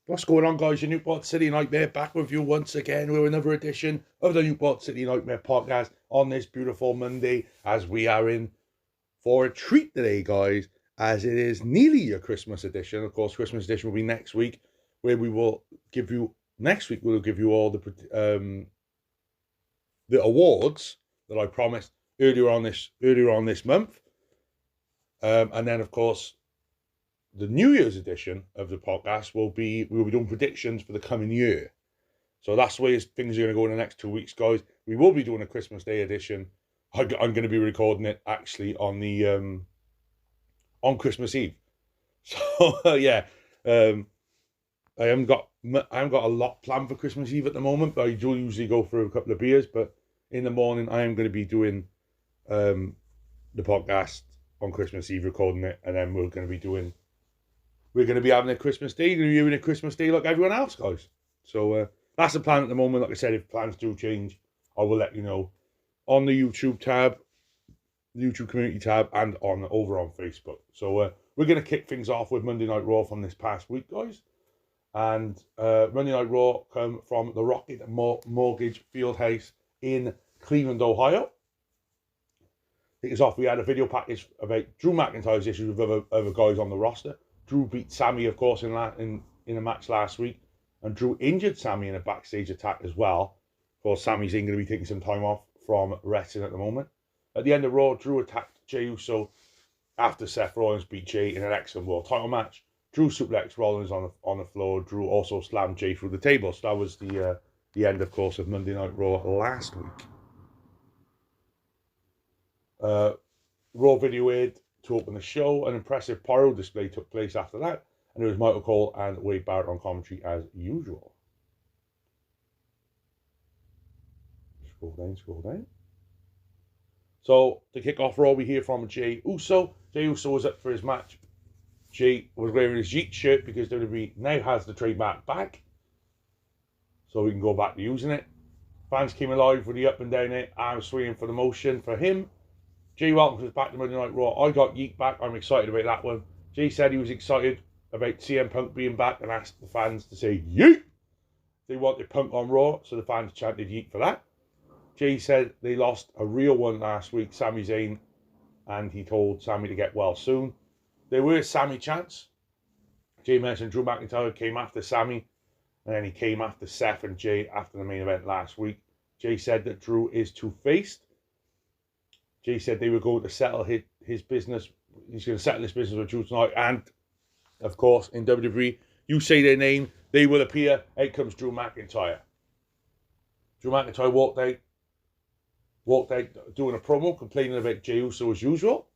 What's going on, guys? Your Newport City Nightmare back with you once again with another edition of the Newport City Nightmare podcast on this beautiful Monday, as we are in for a treat today, guys, as it is nearly your Christmas edition. Of course, Christmas edition will be next week, where we will give you we'll give you all the awards that I promised earlier on this month, and then of course, the New Year's edition of the podcast we'll be doing predictions for the coming year. So that's the way things are going to go in the next 2 weeks, guys. We will be doing a Christmas Day edition. I'm going to be recording it actually on the on Christmas Eve. So yeah, I haven't got a lot planned for Christmas Eve at the moment, but I do usually go for a couple of beers. But in the morning, I am going to be doing the podcast on Christmas Eve, recording it, and then we're going to be having a Christmas Day. You're going to be having a Christmas Day like everyone else, guys. So that's the plan at the moment. Like I said, if plans do change, I will let you know on the YouTube tab, the YouTube community tab, and over on Facebook. So we're going to kick things off with Monday Night Raw from this past week, guys. And Monday Night Raw come from the Rocket Mortgage Fieldhouse in Cleveland, Ohio. Kick us off. We had a video package about Drew McIntyre's issues with other guys on the roster. Drew beat Sammy, of course, in a match last week, and Drew injured Sammy in a backstage attack as well. Of course, Sammy's going to be taking some time off from wrestling at the moment. At the end of Raw, Drew attacked Jey Uso after Seth Rollins beat Jey in an X-Men World title match. Drew suplexed Rollins on the floor. Drew also slammed Jey through the table. So that was the end, of course, of Monday Night Raw last week. Raw video aired to open the show. An impressive pyro display took place after that, and it was Michael Cole and Wade Barrett on commentary as usual. Scroll down. So to kick off Raw, we hear from Jey Uso. Jey Uso was up for his match. Jey was wearing his Yeet shirt because WWE now has the trademark back, so we can go back to using it. Fans came alive with the up and down it, arms swinging for the motion for him. Jey welcomes us back to Monday Night Raw. I got Yeet back. I'm excited about that one. Jey said he was excited about CM Punk being back and asked the fans to say Yeet. They wanted Punk on Raw, so the fans chanted Yeet for that. Jey said they lost a real one last week, Sami Zayn, and he told Sami to get well soon. There were Sami chants. Jey mentioned Drew McIntyre came after Sami, and then he came after Seth and Jey after the main event last week. Jey said that Drew is two-faced. Jey said they were going to settle his business. He's going to settle his business with Drew tonight. And, of course, in WWE, you say their name, they will appear. Out comes Drew McIntyre. Drew McIntyre walked out doing a promo, complaining about Jey Uso as usual.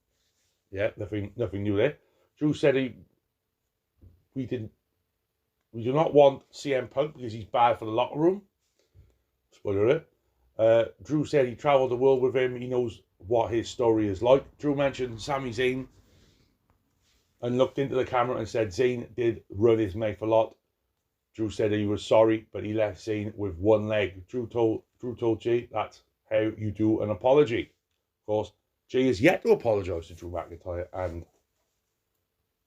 Yeah, nothing new there. Drew said we do not want CM Punk because he's bad for the locker room. Spoiler alert. Drew said he travelled the world with him. He knows what his story is like. Drew mentioned Sami Zayn and looked into the camera and said Zayn did run his mouth a lot. Drew said he was sorry, but he left Zayn with one leg. Drew told Jey that's how you do an apology. Of course, Jey is yet to apologise to Drew McIntyre, and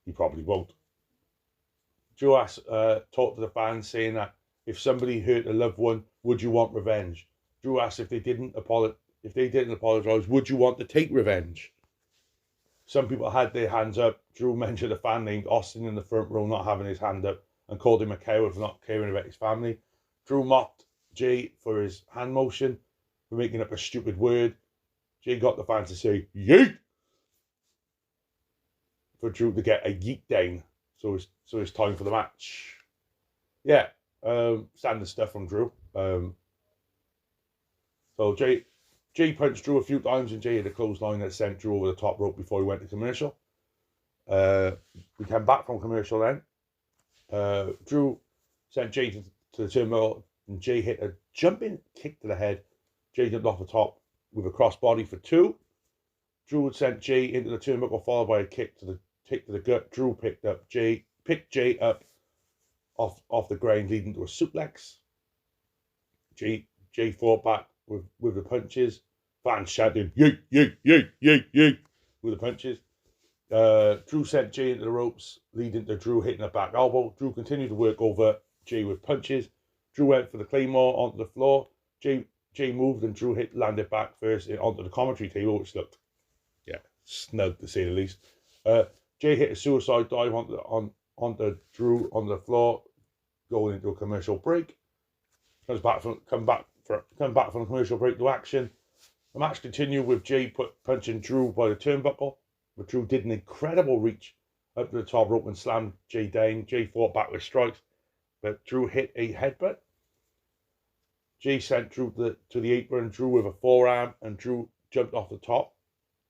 he probably won't. Drew talked to the fans, saying that if somebody hurt a loved one, would you want revenge? Drew asked if they didn't apologise, would you want to take revenge? Some people had their hands up. Drew mentioned a fan named Austin in the front row not having his hand up and called him a coward for not caring about his family. Drew mocked Jey for his hand motion, for making up a stupid word. Jey got the fans to say, yeet! For Drew to get a yeet down. So it's time for the match. Yeah, standard stuff from Drew. So Jey punched Drew a few times, and Jey had a clothesline that sent Drew over the top rope before he went to commercial. We came back from commercial then. Drew sent Jey to the turnbuckle, and Jey hit a jumping kick to the head. Jey jumped off the top with a crossbody for 2. Drew had sent Jey into the turnbuckle, followed by a kick to the gut. Drew picked Jey up off the ground, leading to a suplex. Jey fought back with the punches. Fans shouting, yeet, yeet, yeet, yeet, yeet, with the punches. Drew sent Jay into the ropes, leading to Drew hitting a back elbow. Drew continued to work over Jay with punches. Drew went for the Claymore onto the floor. Jay moved and Drew landed back first onto the commentary table, which looked, yeah, snug to say the least. Jay hit a suicide dive onto Drew on the floor, going into a commercial break. Come back from the commercial break to action. The match continued with Jay punching Drew by the turnbuckle, but Drew did an incredible reach up to the top rope and slammed Jay down. Jay fought back with strikes, but Drew hit a headbutt. Jay sent Drew to the apron, Drew with a forearm, and Drew jumped off the top,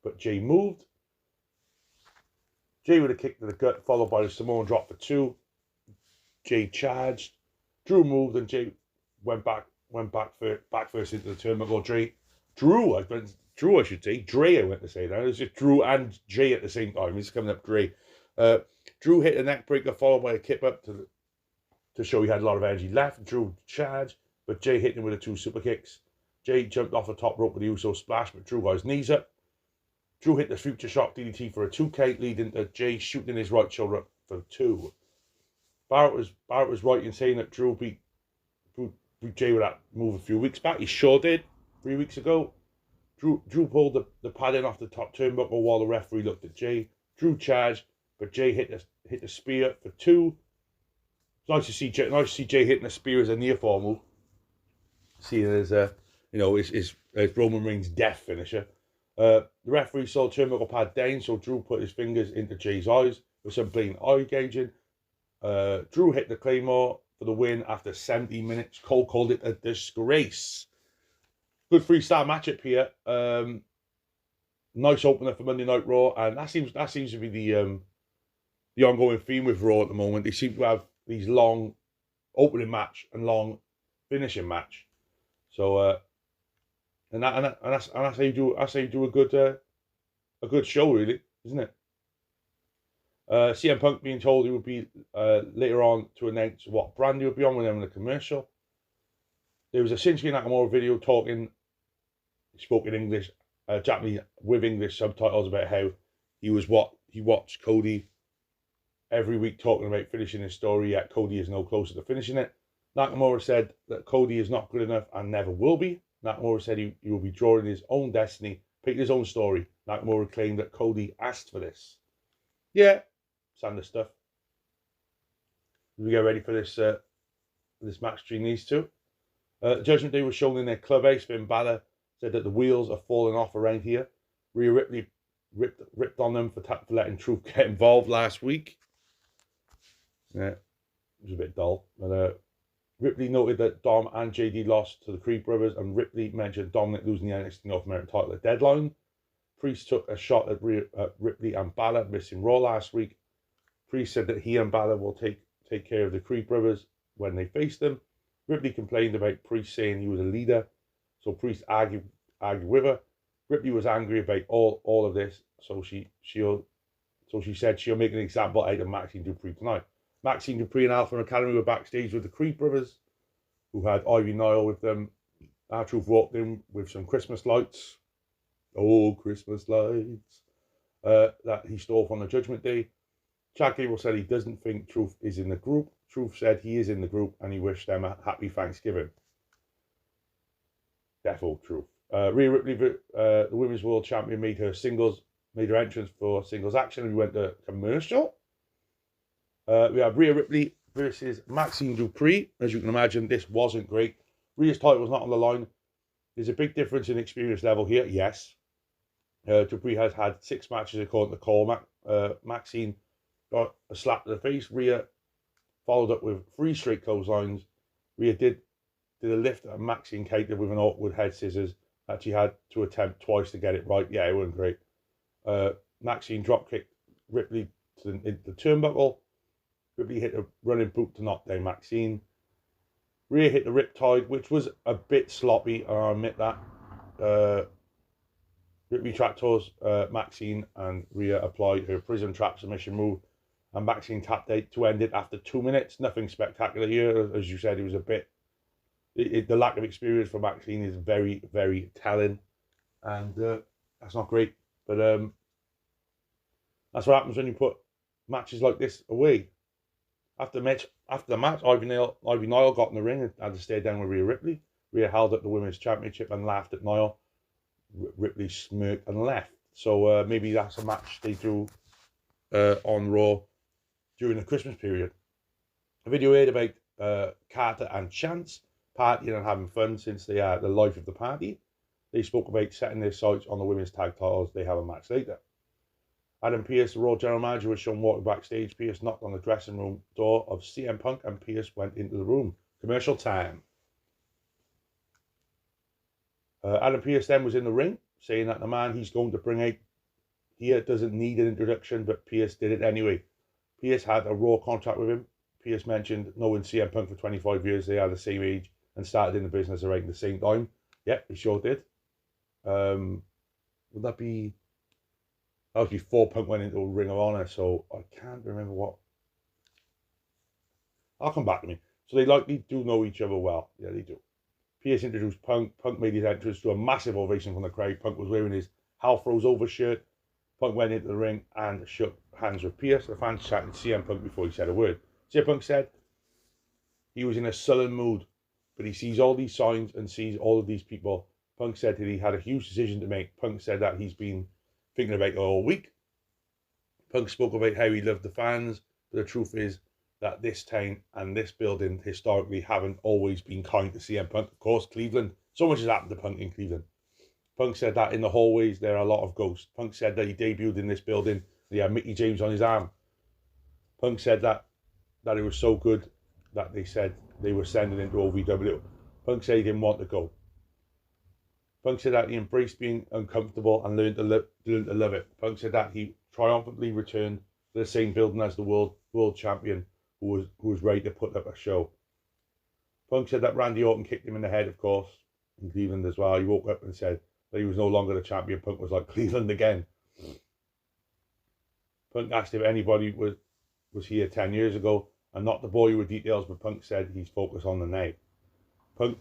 but Jay moved. Jay with a kick to the gut, followed by the Samoan drop for 2. Jay charged. Drew moved, and Jay went back first into the turnbuckle. Drew, I should say. Dre, I went to say that. It was just Drew and Jay at the same time. He's coming up Dre. Drew hit a neck breaker, followed by a kip up to show he had a lot of energy left. Drew charged, but Jay hit him with 2 super kicks. Jay jumped off the top rope with the Uso splash, but Drew got his knees up. Drew hit the Future Shock DDT for a 2K, leading to Jay shooting his right shoulder up for 2. Barrett was right in saying that Drew beat Jay with that move a few weeks back. He sure did, 3 weeks ago. Drew pulled the padding off the top turnbuckle while the referee looked at Jay. Drew charged, but Jay hit the spear for 2. It's nice to see Jay hitting a spear as a near fall move, seeing as his Roman Reigns' death finisher. The referee saw the turnbuckle pad down, so Drew put his fingers into Jay's eyes with some blatant eye gouging. Drew hit the Claymore for the win after 70 minutes. Cole called it a disgrace. Good 3-star matchup here. Nice opener for Monday Night Raw, and that seems to be the ongoing theme with Raw at the moment. They seem to have these long opening match and long finishing match. So and that's how you do a good show, really, isn't it? CM Punk being told he would be later on to announce what brand he would be on when they're in the commercial. There was a Shinsuke Nakamura video he spoke in English, Japanese with English subtitles, about how he watched Cody every week talking about finishing his story, yet Cody is no closer to finishing it. Nakamura said that Cody is not good enough and never will be. Nakamura said he will be drawing his own destiny, picking his own story. Nakamura claimed that Cody asked for this. Yeah, standard stuff. We get ready for this match between these two. Judgment Day was shown in their clubhouse. Finn Balor said that the wheels are falling off around here. Rhea Ripley ripped on them for letting Truth get involved last week. Yeah, it was a bit dull. But Ripley noted that Dom and JD lost to the Creed brothers, and Ripley mentioned Dominic losing the NXT North American title at Deadline. Priest took a shot at Ripley and Balor missing Raw last week. Priest said that he and Balor will take care of the Creed brothers when they face them. Ripley complained about Priest saying he was a leader, so Priest argued with her. Ripley was angry about all of this, so she said she'll make an example out of Maxine Dupree tonight. Maxine Dupree and Alpha Academy were backstage with the Creed brothers, who had Ivy Nile with them. R-Truth walked in with some Christmas lights. Oh, Christmas lights. That he stole from the Judgment Day. Chad Gable said he doesn't think Truth is in the group. Truth said he is in the group and he wished them a happy Thanksgiving. Defo Truth. Rhea Ripley, the Women's World Champion, made her entrance for singles action, and we went to commercial. We have Rhea Ripley versus Maxine Dupree. As you can imagine, this wasn't great. Rhea's title was not on the line. There's a big difference in experience level here, yes. Dupree has had 6 matches according to Cole. Maxine got a slap to the face. Rhea followed up with 3 straight clotheslines. Rhea did a lift at Maxine catered with an awkward head scissors that she had to attempt twice to get it right. Yeah, it wasn't great. Maxine drop kicked Ripley into the turnbuckle. Ripley hit a running boot to knock down Maxine. Rhea hit the riptide, which was a bit sloppy, I'll admit that. Ripley trapdoors Maxine, and Rhea applied her prison trap submission move, and Maxine tapped out to end it after 2 minutes. Nothing spectacular here. As you said, it was a bit... the lack of experience for Maxine is very, very telling, and that's not great. But That's what happens when you put matches like this away. After the match, Ivy Nile got in the ring and had to stay down with Rhea Ripley. Rhea held up the Women's Championship and laughed at Nile. Ripley smirked and left. So maybe that's a match they threw on Raw during the Christmas period. A video aired about Carter and Chance partying and having fun since they are the life of the party. They spoke about setting their sights on the women's tag titles. They have a match later. Adam Pearce, the Raw general manager, was shown walking backstage. Pearce knocked on the dressing room door of CM Punk and Pearce went into the room. Commercial time. Adam Pearce then was in the ring, saying that the man he's going to bring out here doesn't need an introduction, but Pearce did it anyway. Pearce had a Raw contract with him. Pearce mentioned knowing CM Punk for 25 years, they are the same age and started in the business around the same time. Yep, he sure did. Would that be... That was before Punk went into Ring of Honor, so I can't remember what. I'll come back to me. So they likely do know each other well. Yeah, they do. Pearce introduced Punk. Punk made his entrance to a massive ovation from the crowd. Punk was wearing his Hal Froze Over shirt. Punk went into the ring and shook hands with Pearce. The fans chatted CM Punk before he said a word. CM Punk said he was in a sullen mood, but he sees all these signs and sees all of these people. Punk said that he had a huge decision to make. Punk said that he's been thinking about it all week. Punk spoke about how he loved the fans, but the truth is that this town and this building historically haven't always been kind to CM Punk. Of course, Cleveland, so much has happened to Punk in Cleveland. Punk said that in the hallways there are a lot of ghosts. Punk said that he debuted in this building and he had Mickey James on his arm. Punk said that it was so good that they said they were sending him to OVW. Punk said he didn't want to go. Punk said that he embraced being uncomfortable and learned to love it. Punk said that he triumphantly returned to the same building as the world champion who was ready to put up a show. Punk said that Randy Orton kicked him in the head, of course, in Cleveland as well. He woke up and said that he was no longer the champion. Punk was like, Cleveland again. Punk asked if anybody was here 10 years ago and not the boy with details, but Punk said he's focused on the now. Punk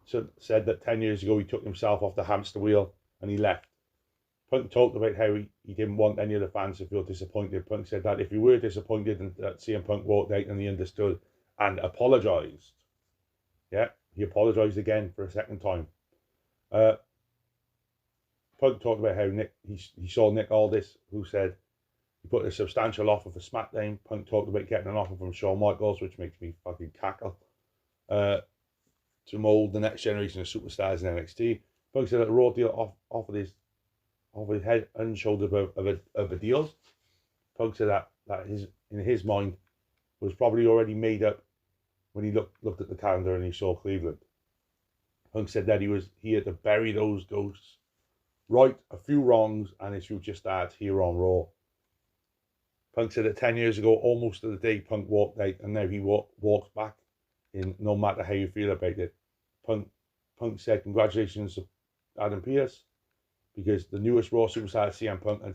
said that 10 years ago he took himself off the hamster wheel and he left. Punk talked about how he didn't want any of the fans to feel disappointed. Punk said that if he were disappointed and that CM Punk walked out and he understood and apologised. Yeah, he apologised again for a second time. Punk talked about how he saw Nick Aldis, who said he put a substantial offer for SmackDown. Punk talked about getting an offer from Shawn Michaels, which makes me fucking cackle. To mould the next generation of superstars in NXT. Punk said that the Raw deal offered his head and shoulders of a deal. Punk said that in his mind was probably already made up when he looked at the calendar and he saw Cleveland. Punk said that he had to bury those ghosts, right a few wrongs, and his future starts here on Raw. Punk said that 10 years ago, almost to the day, Punk walked out, and now he walks back in no matter how you feel about it. Punk said congratulations to Adam Pearce because the newest Raw superstar CM Punk and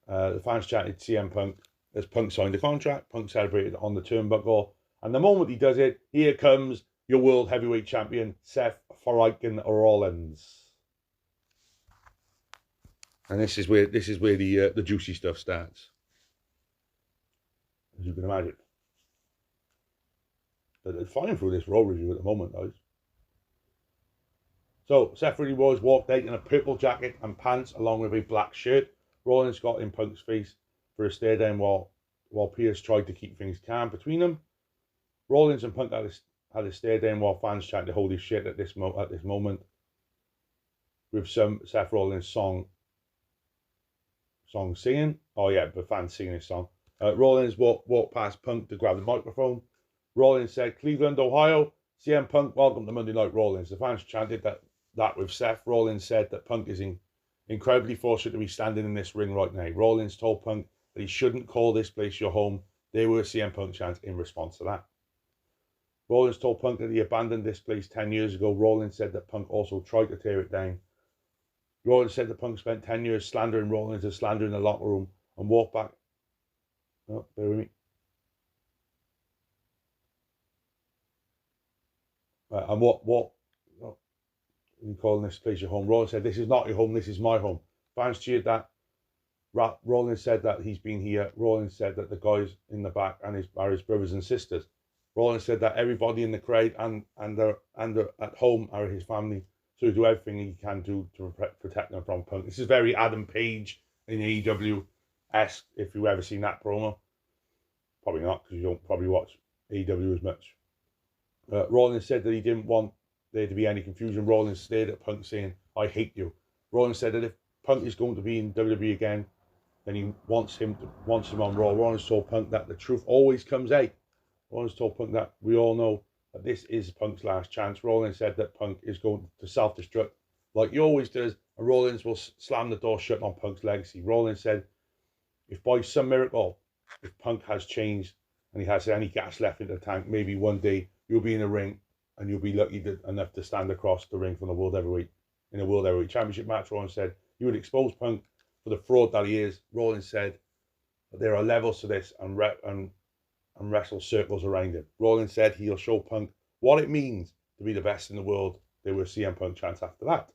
the fans chanted CM Punk as Punk signed the contract. Punk celebrated on the turnbuckle, and the moment he does it, here comes your world heavyweight champion Seth freaking Rollins. And this is where the juicy stuff starts, as you can imagine. But they're flying through this Raw review at the moment, guys. So Seth really was walked out in a purple jacket and pants along with a black shirt. Rollins got in Punk's face for a stare down while Pearce tried to keep things calm between them. Rollins and Punk had a stare down while fans tried to hold his shit at this moment with some Seth Rollins song singing. Oh yeah, the fans singing his song. Rollins walked past Punk to grab the microphone. Rollins said, Cleveland, Ohio, CM Punk, welcome to Monday Night Rollins. The fans chanted that with Seth. Rollins said that Punk is incredibly fortunate to be standing in this ring right now. Rollins told Punk that he shouldn't call this place your home. There were CM Punk chants in response to that. Rollins told Punk that he abandoned this place 10 years ago. Rollins said that Punk also tried to tear it down. Rollins said that Punk spent 10 years slandering Rollins and slandering the locker room and walked back. Oh, bear with me. And You calling this place your home? Rollins said, "This is not your home. This is my home." Fans cheered that. Rollins said that he's been here. Rollins said that the guys in the back are his brothers and sisters. Rollins said that everybody in the crowd and at home are his family. So he'll do everything he can do to protect them from Punk. This is very Adam Page in AEW-esque, if you've ever seen that promo. Probably not, because you don't probably watch AEW as much. Rollins said that he didn't want there to be any confusion. Rollins stared at Punk saying, "I hate you." Rollins said that if Punk is going to be in WWE again, then he wants him on Raw. Rollins told Punk that the truth always comes out. Rollins told Punk that we all know that this is Punk's last chance. Rollins said that Punk is going to self-destruct like he always does, and Rollins will slam the door shut on Punk's legacy. Rollins said, if by some miracle, if Punk has changed and he has any gas left in the tank, maybe one day you'll be in a ring and you'll be lucky enough to stand across the ring from the World Heavyweight in a World Heavyweight Championship match. Rollins said he would expose Punk for the fraud that he is. Rollins said that there are levels to this and wrestle circles around him. Rollins said he'll show Punk what it means to be the best in the world. There were CM Punk chants after that.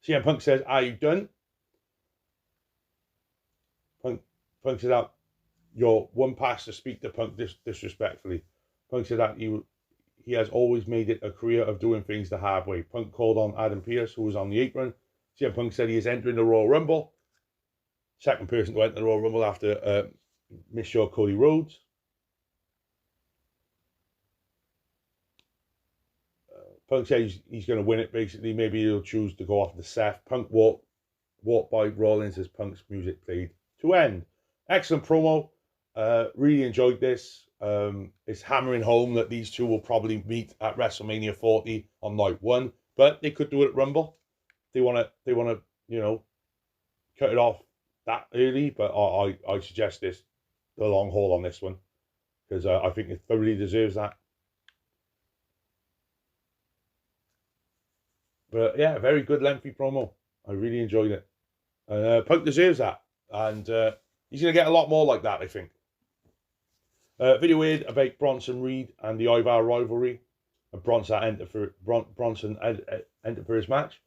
CM Punk says, "Are you done?" Punk said that you're one pass to speak to Punk disrespectfully. Punk said that he has always made it a career of doing things the hard way. Punk called on Adam Pearce, who was on the apron. CM Punk said he is entering the Royal Rumble. Second person to enter the Royal Rumble after Miss Cody Rhodes. Punk said he's going to win it, basically. Maybe he'll choose to go after Seth. Punk walked by Rollins as Punk's music played to end. Excellent promo. Really enjoyed this. It's hammering home that these two will probably meet at WrestleMania 40 on night 1, but they could do it at Rumble. They want to, cut it off that early, but I suggest the long haul on this one, because I think it thoroughly deserves that. But yeah, very good lengthy promo. I really enjoyed it. Punk deserves that, and he's going to get a lot more like that, I think. Video aired about Bronson Reed and the Ivar rivalry, and Bronson entered for his match,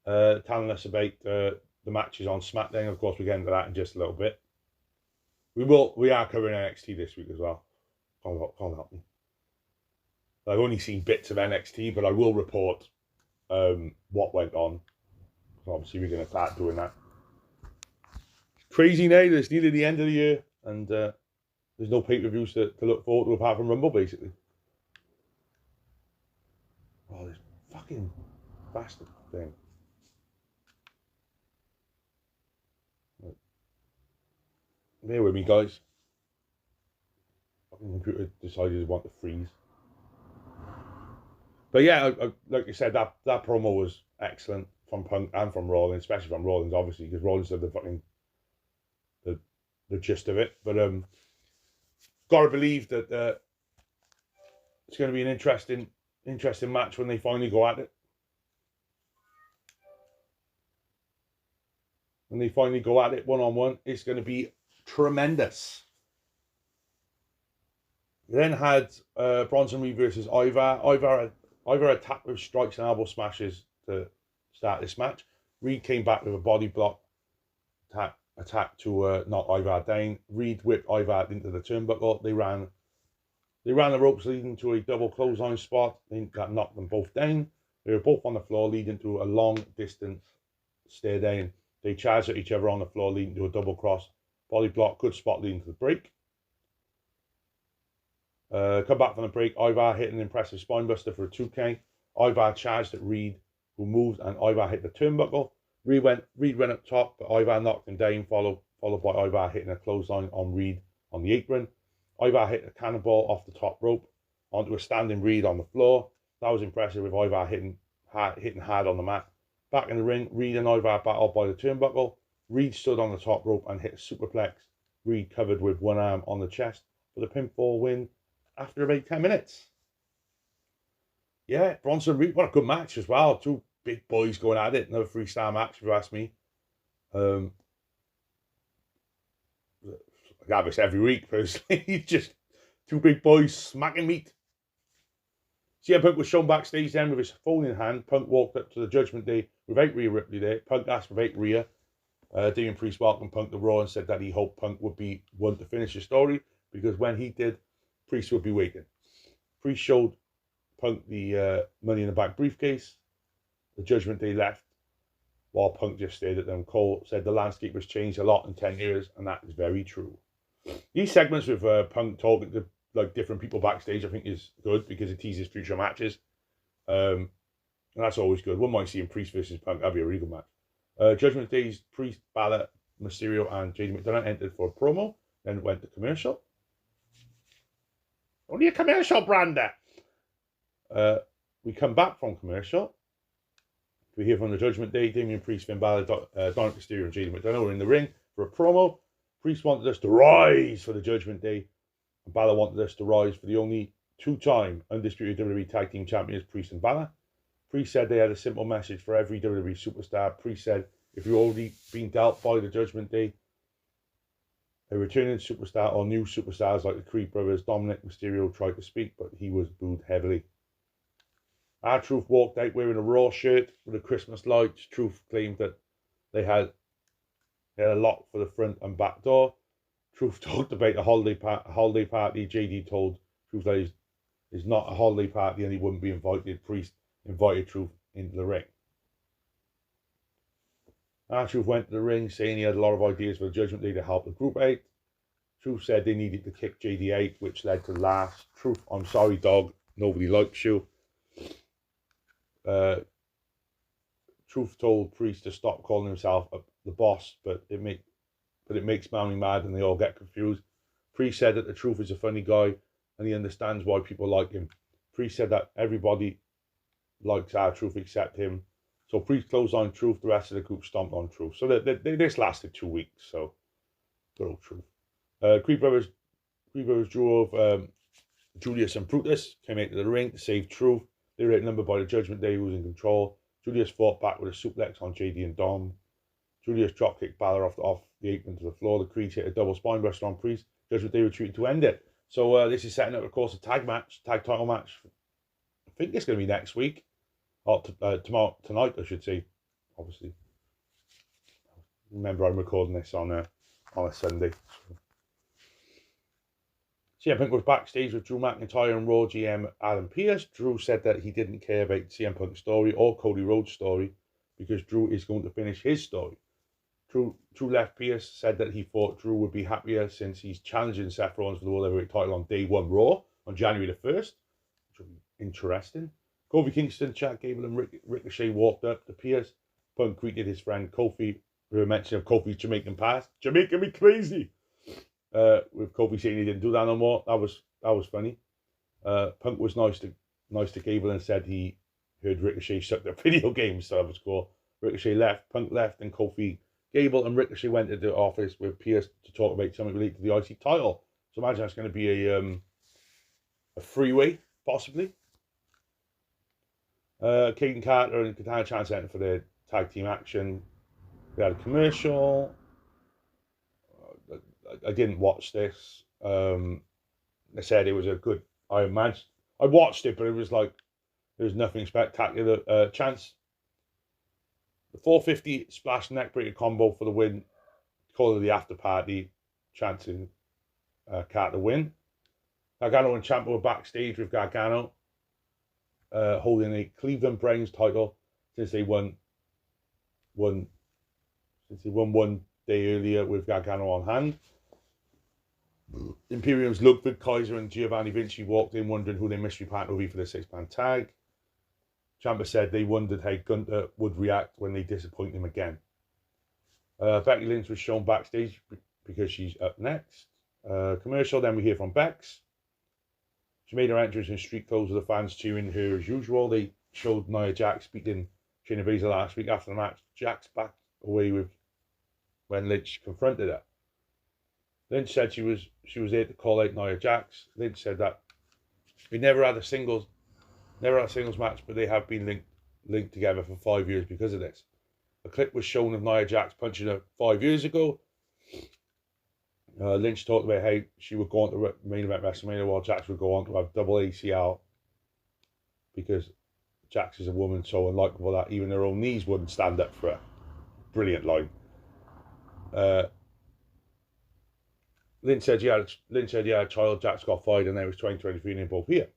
telling us about the matches on SmackDown. Of course, we'll get into that in just a little bit. We are covering NXT this week as well. Can't help me. I've only seen bits of NXT, but I will report what went on. So obviously, we're going to start doing that. It's crazy now. It's nearly the end of the year, and there's no pay-per-views to look forward to apart from Rumble, basically. Oh, this fucking bastard thing. Bear with me, guys. Fucking computer decided to want to freeze. But yeah, like you said, that promo was excellent from Punk and from Rollins, especially from Rollins, obviously, because Rollins said the gist of it. But gotta believe that it's going to be an interesting match when they finally go at it. When they finally go at it one-on-one, it's going to be tremendous. We then had Bronson Reed versus Ivar. Ivar attacked with strikes and elbow smashes to start this match. Reed came back with a body block attack to knock Ivar down. Reed whipped Ivar into the turnbuckle. They ran the ropes leading to a double clothesline spot that knocked them both down. They were both on the floor, leading to a long distance stare down. They charged at each other on the floor, leading to a double cross body block. Good spot leading to the break. Come back from the break. Ivar hit an impressive spinebuster for a 2K. Ivar charged at Reed, who moved, and Ivar hit the turnbuckle. Reed went up top, but Ivar knocked him down, followed by Ivar hitting a clothesline on Reed on the apron. Ivar hit a cannonball off the top rope onto a standing Reed on the floor. That was impressive, with Ivar hitting hard on the mat. Back in the ring, Reed and Ivar battled by the turnbuckle. Reed stood on the top rope and hit a superplex. Reed covered with one arm on the chest for the pinfall win after about 10 minutes. Yeah, Bronson Reed, what a good match as well. Two big boys going at it. Another 3-star match, if you ask me. I have this every week, personally. Just two big boys smacking meat. CM Punk was shown backstage then with his phone in hand. Punk walked up to the Judgment Day without Rhea Ripley there. Punk asked without Rhea. Damien Priest welcomed Punk to Raw and said that he hoped Punk would be one to finish the story, because when he did, Priest would be waiting. Priest showed Punk the Money in the Bank briefcase. The Judgment Day left while Punk just stared at them. Cole said the landscape has changed a lot in 10 years, and that is very true. These segments with Punk talking to like different people backstage, I think, is good because it teases future matches. And that's always good. Wouldn't mind seeing Priest versus Punk. That'd be a really good match. Judgment Day's Priest, Balor, Mysterio, and JD McDonough entered for a promo, then went to commercial. Only a commercial, Brander. We come back from commercial. We hear from the Judgment Day. Damien Priest, Finn Balor, Dominic Mysterio, and JD McDonough were in the ring for a promo. Priest wanted us to rise for the Judgment Day, and Balor wanted us to rise for the only two-time undisputed WWE Tag Team Champions, Priest and Balor. Priest said they had a simple message for every WWE superstar. Priest said, if you've already been dealt by the Judgment Day, a returning superstar or new superstars like the Creed brothers, Dominic Mysterio tried to speak, but he was booed heavily. R-Truth walked out wearing a Raw shirt with the Christmas lights. Truth claimed that they had a lock for the front and back door. Truth talked about a holiday party. JD told Truth that it's not a holiday party and he wouldn't be invited. Priest invited Truth into the ring. R-Truth went to the ring saying he had a lot of ideas for the Judgment Day to help the group out. Truth said they needed to kick JD out, which led to last. Truth, I'm sorry, dog. Nobody likes you. Truth told Priest to stop calling himself the boss, but it makes Manly mad and they all get confused. Priest said that the Truth is a funny guy and he understands why people like him. Priest said that everybody likes R-Truth except him. So Priest closed on Truth, the rest of the group stomped on Truth. So this lasted 2 weeks, so good old Truth. Creed Brothers drove Julius and Brutus, came out to the ring to save Truth. They were outnumbered by the Judgment Day, who was in control. Julius fought back with a suplex on JD and Dom. Julius dropkicked Balor off the apron to the floor. The Creeds hit a double spinebuster on Priest. Judgment Day retreated to end it. So this is setting up, of course, a tag title match. I think it's going to be next week. Or tonight, I should say. Obviously. Remember, I'm recording this on a Sunday. CM Punk was backstage with Drew McIntyre and Raw GM Adam Pearce. Drew said that he didn't care about CM Punk's story or Cody Rhodes' story because Drew is going to finish his story. Drew left Pearce, said that he thought Drew would be happier since he's challenging Seth Rollins for the World Heavyweight title on day one Raw on January the 1st, which will be interesting. Kofi Kingston, Chad Gable and Ricochet walked up to Pearce. Punk greeted his friend Kofi, with a mention of Kofi's Jamaican past. Jamaica me crazy! With Kofi saying he didn't do that no more. That was funny. Punk was nice to Gable and said he heard Ricochet sucked at video games, so that was cool. Ricochet left, Punk left, and Kofi, Gable and Ricochet went to the office with Pearce to talk about something related to the IC title. So imagine that's going to be a freeway, possibly. Caden Carter and Katana Chance entered for their tag team action. They had a commercial. I didn't watch this. They said it was a good. I watched it, but it was like there was nothing spectacular. Chance, the 450 splash neckbreaker combo for the win. Call it the after party. Chance and Carter win. Gargano and Ciampa were backstage with Gargano holding a Cleveland Browns title since they won one day earlier with Gargano on hand. Imperium's Ludwig Kaiser and Giovanni Vinci walked in wondering who their mystery partner would be for the 6-man tag. Ciampa said they wondered how Gunther would react when they disappoint him again. Becky Lynch was shown backstage because she's up next. Commercial, then we hear from Bex. She made her entrance in street clothes with the fans cheering her as usual. They showed Nia Jax beating Shayna Baszler last week after the match. Jax backed away with when Lynch confronted her. Lynch said she was there to call out Nia Jax. Lynch said that we never had a singles match, but they have been linked together for 5 years because of this. A clip was shown of Nia Jax punching her 5 years ago. Lynch talked about how she would go on to main event WrestleMania while Jax would go on to have double ACL because Jax is a woman so unlikable that even her own knees wouldn't stand up for her. Brilliant line. Lynch said he had a child. Jax got fired, and there was 2023 and they're both here.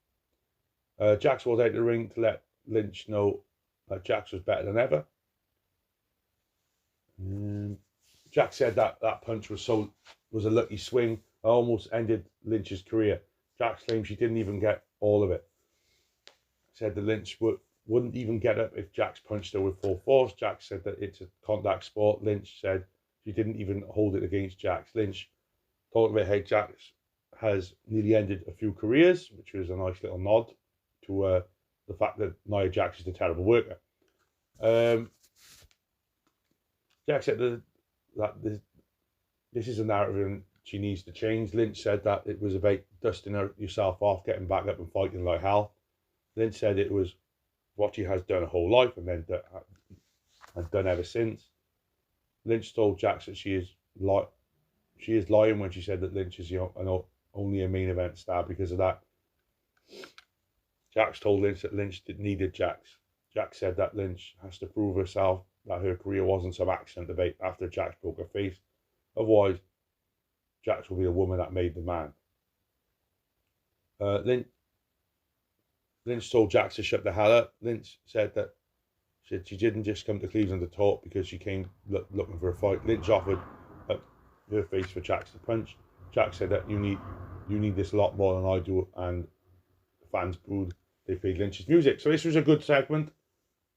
Jax was out the ring to let Lynch know that Jax was better than ever. Jax said that punch was a lucky swing. It almost ended Lynch's career. Jax claimed she didn't even get all of it. Said that Lynch wouldn't even get up if Jax punched her with full force. Jax said that it's a contact sport. Lynch said she didn't even hold it against Jax. Lynch talked about how Jax has nearly ended a few careers, which was a nice little nod to the fact that Nia Jax is a terrible worker. Jax said that this is a narrative and she needs to change. Lynch said that it was about dusting yourself off, getting back up and fighting like hell. Lynch said it was what she has done her whole life and then had done ever since. Lynch told Jax that she is lying when she said that Lynch is only a main event star because of that. Jax told Lynch that Lynch needed Jax. Jax said that Lynch has to prove herself, that her career wasn't some accident debate after Jax broke her face. Otherwise, Jax will be the woman that made the man. Lynch told Jax to shut the hell up. Lynch said that she didn't just come to Cleveland to talk because she came looking for a fight. Lynch offered up her face for Jax to punch. Jax said that you need this a lot more than I do, and the fans booed. They played Lynch's music. So this was a good segment,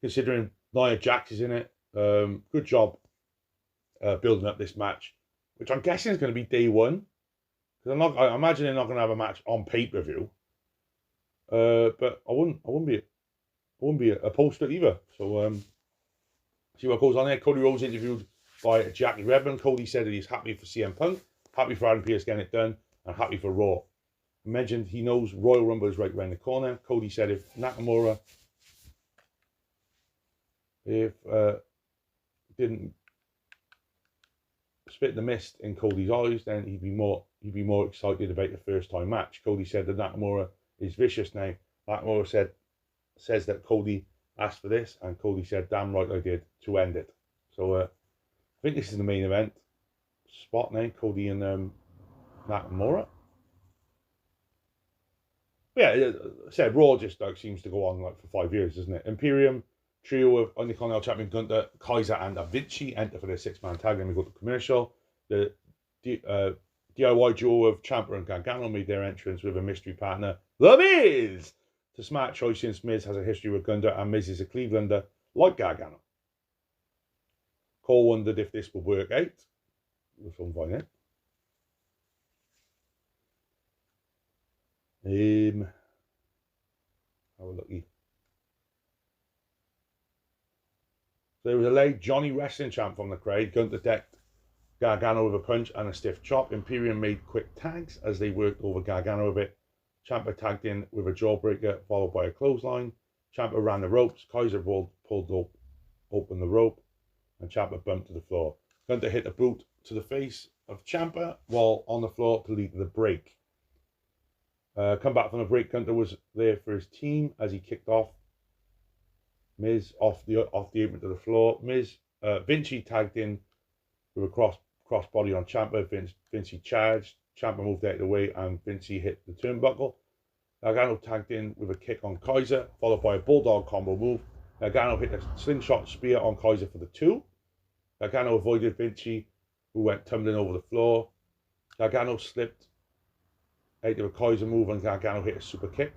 considering Nia Jax is in it. Good job building up this match, which I'm guessing is going to be day one. Because I imagine they're not going to have a match on pay-per-view. But I wouldn't be opposed to it either. So see what goes on there. Cody Rhodes interviewed by Jackie Redmond. Cody said that he's happy for CM Punk, happy for Adam Pearce getting it done, and happy for Raw. He mentioned he knows Royal Rumble is right around the corner. Cody said if Nakamura didn't spit the mist in Cody's eyes, then he'd be more excited about the first time match. Cody said that Nakamura is vicious now. Nakamura says that Cody asked for this, and Cody said, "Damn right I did," to end it. So I think this is the main event spot now, Cody and Nakamura. Yeah, I said Raw just seems to go on like for 5 years, doesn't it? Imperium trio of Intercontinental Champion Gunther, Kaiser, and Vinci enter for their 6-man tag. Then we go to commercial. The DIY duo of Ciampa and Gargano made their entrance with a mystery partner, The Miz. It's a smart choice since Miz has a history with Gunther and Miz is a Clevelander like Gargano. Cole wondered if this would work out. We'll soon find out. How lucky. So there was a late Johnny Wrestling chant from the crowd. Gunther decked Gargano with a punch and a stiff chop. Imperium made quick tags as they worked over Gargano a bit. Ciampa tagged in with a jawbreaker followed by a clothesline. Ciampa ran the ropes. Kaiser pulled open the rope and Ciampa bumped to the floor. Gunther hit a boot to the face of Ciampa while on the floor to lead to the break. Come back from the break, Gunther was there for his team as he kicked off Miz off the apron to the floor. Vinci tagged in with a crossbody on Ciampa. Vinci charged. Ciampa moved out of the way and Vinci hit the turnbuckle. Gargano tagged in with a kick on Kaiser, followed by a bulldog combo move. Gargano hit a slingshot spear on Kaiser for the 2. Gargano avoided Vinci, who went tumbling over the floor. Gargano slipped out of a Kaiser move and Gargano hit a super kick.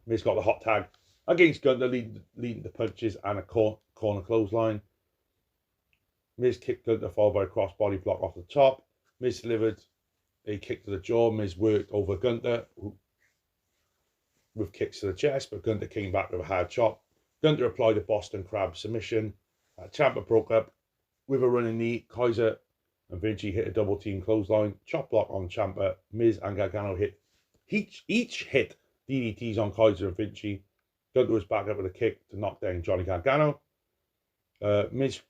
Miz got the hot tag against Gunther, leading to punches and a corner clothesline. Miz kicked Gunther, followed by a crossbody block off the top. Miz delivered a kick to the jaw. Miz worked over Gunther with kicks to the chest, but Gunther came back with a hard chop. Gunther applied a Boston Crab submission. Ciampa broke up with a running knee. Kaiser and Vinci hit a double team clothesline. Chop block on Ciampa. Miz and Gargano each hit DDTs on Kaiser and Vinci. Gunther was back up with a kick to knock down Johnny Gargano. Miz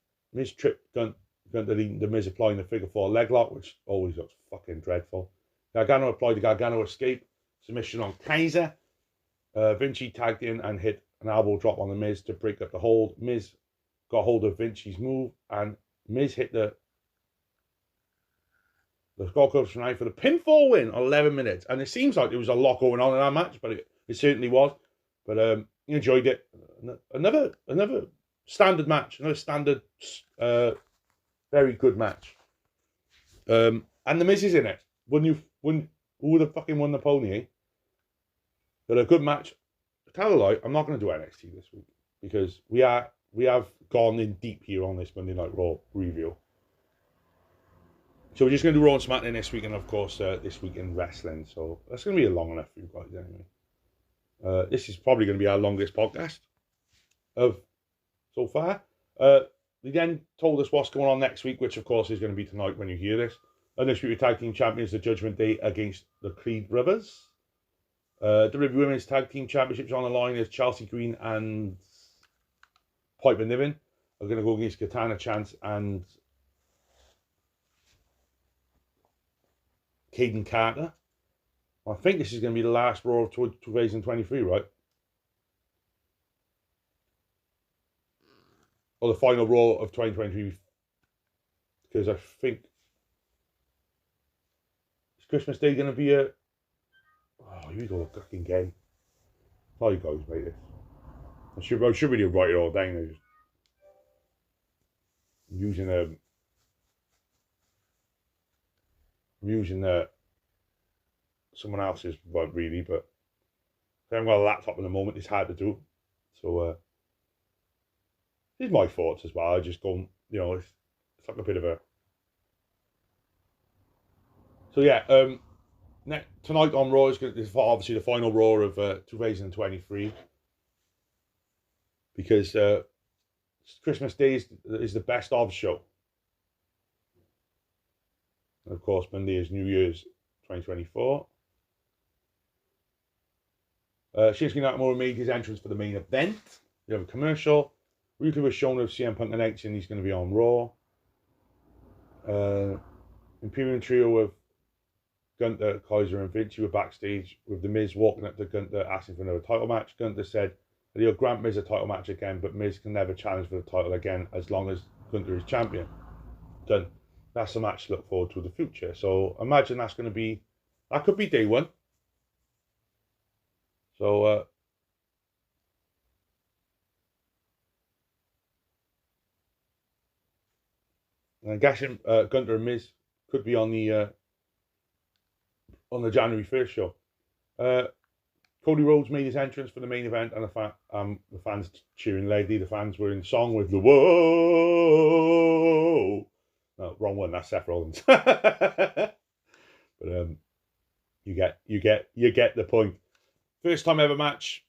tripped Gunther, leading to Miz applying the figure 4 leg lock, which always looks fucking dreadful. Gargano applied the Gargano escape submission on Kaiser. Vinci tagged in and hit an elbow drop on the Miz to break up the hold. Miz got hold of Vinci's move, and Miz hit the scorecards tonight for the pinfall win on 11 minutes. And it seems like there was a lot going on in that match, but it certainly was. But enjoyed it. Another standard match, another standard, very good match. And the Miz is in it. Who would have fucking won the pony? Eh? But a good match. Tell a lie, I'm not going to do NXT this week because we have gone in deep here on this Monday Night Raw review. So we're just going to do Raw and SmackDown this week, and of course this week in wrestling. So that's going to be long enough for you guys anyway. This is probably going to be our longest podcast of so far. They then told us what's going on next week, which of course is going to be tonight when you hear this. Undisputed Tag Team Champions, the Judgment Day against the Creed Brothers. The Women's Tag Team Championships on the line is Chelsea Green and Piper Niven are going to go against Katana Chance and Caden Carter. I think this is going to be the last Raw of 2023, right? Or the final Raw of 2023. Because I think... Is Christmas Day going to be a... Oh, here we go, a fucking game. How you guys make this? I should really write it all down. I'm using someone else's one really, but I haven't got a laptop at the moment. It's hard to do. So these are my thoughts as well. I just go, it's like a bit of a. So yeah, tonight on Raw is obviously the final Raw of 2023 because Christmas Day is the best of show. And of course, Monday is New Year's 2024. Shinsuke Nakamura made his entrance for the main event. We have a commercial. Ryuta was shown of CM Punk announcing he's going to be on Raw. Imperium Trio of Gunther, Kaiser, and Vinci were backstage with The Miz walking up to Gunther asking for another title match. Gunther said that he'll grant Miz a title match again, but Miz can never challenge for the title again as long as Gunther is champion. Done. That's a match to look forward to in the future. So imagine that could be day one. So and I'm guessing Gunther and Miz could be on the January 1st show. Cody Rhodes made his entrance for the main event, and the fans cheering loudly. The fans were in song with the whoa. No, wrong one. That's Seth Rollins. But you get the point. First time ever match.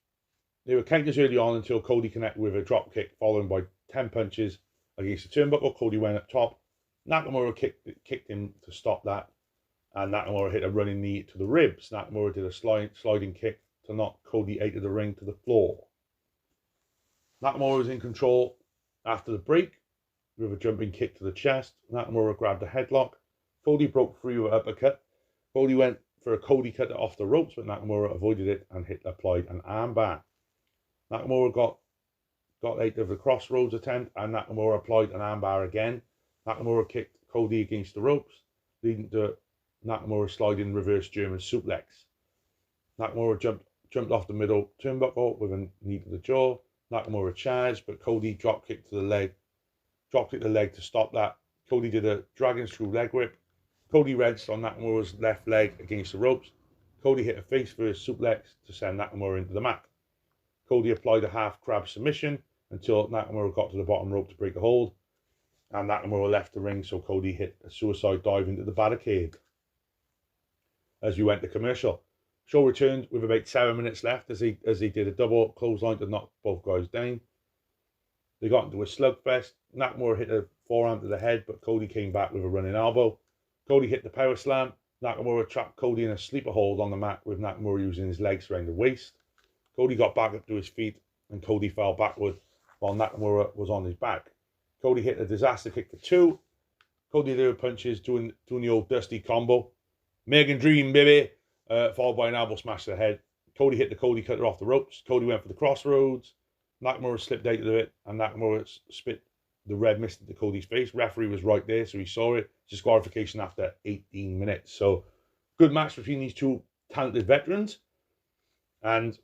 They were counters early on until Cody connected with a drop kick, followed by 10 punches against the turnbuckle. Cody went up top. Nakamura kicked him to stop that, and Nakamura hit a running knee to the ribs. Nakamura did a sliding kick to knock Cody out of the ring to the floor. Nakamura was in control after the break with a jumping kick to the chest. Nakamura grabbed a headlock. Cody broke free with an uppercut. Cody went for a Cody cutter off the ropes, but Nakamura avoided it and applied an armbar. Nakamura got out of the crossroads attempt, and Nakamura applied an armbar again. Nakamura kicked Cody against the ropes, leading to Nakamura sliding reverse German suplex. Nakamura jumped off the middle turnbuckle with a knee to the jaw. Nakamura charged, but Cody drop kicked the leg to stop that. Cody did a dragon screw leg whip. Cody wrenched on Nakamura's left leg against the ropes. Cody hit a face first suplex to send Nakamura into the mat. Cody applied a half crab submission until Nakamura got to the bottom rope to break the hold, and Nakamura left the ring, so Cody hit a suicide dive into the barricade. As we went to commercial, show returned with about 7 minutes left as they did a double clothesline to knock both guys down. They got into a slugfest. Nakamura hit a forearm to the head, but Cody came back with a running elbow. Cody hit the power slam. Nakamura trapped Cody in a sleeper hold on the mat with Nakamura using his legs around the waist. Cody got back up to his feet and Cody fell backward while Nakamura was on his back. Cody hit a disaster kick for 2. Cody did punches doing the old Dusty combo. Megan Dream, baby. Followed by an elbow smash to the head. Cody hit the Cody cutter off the ropes. Cody went for the crossroads. Nakamura slipped out of it, and Nakamura spit the red mist into Cody's face. Referee was right there, so he saw it. Disqualification after 18 minutes. So, good match between these two talented veterans. And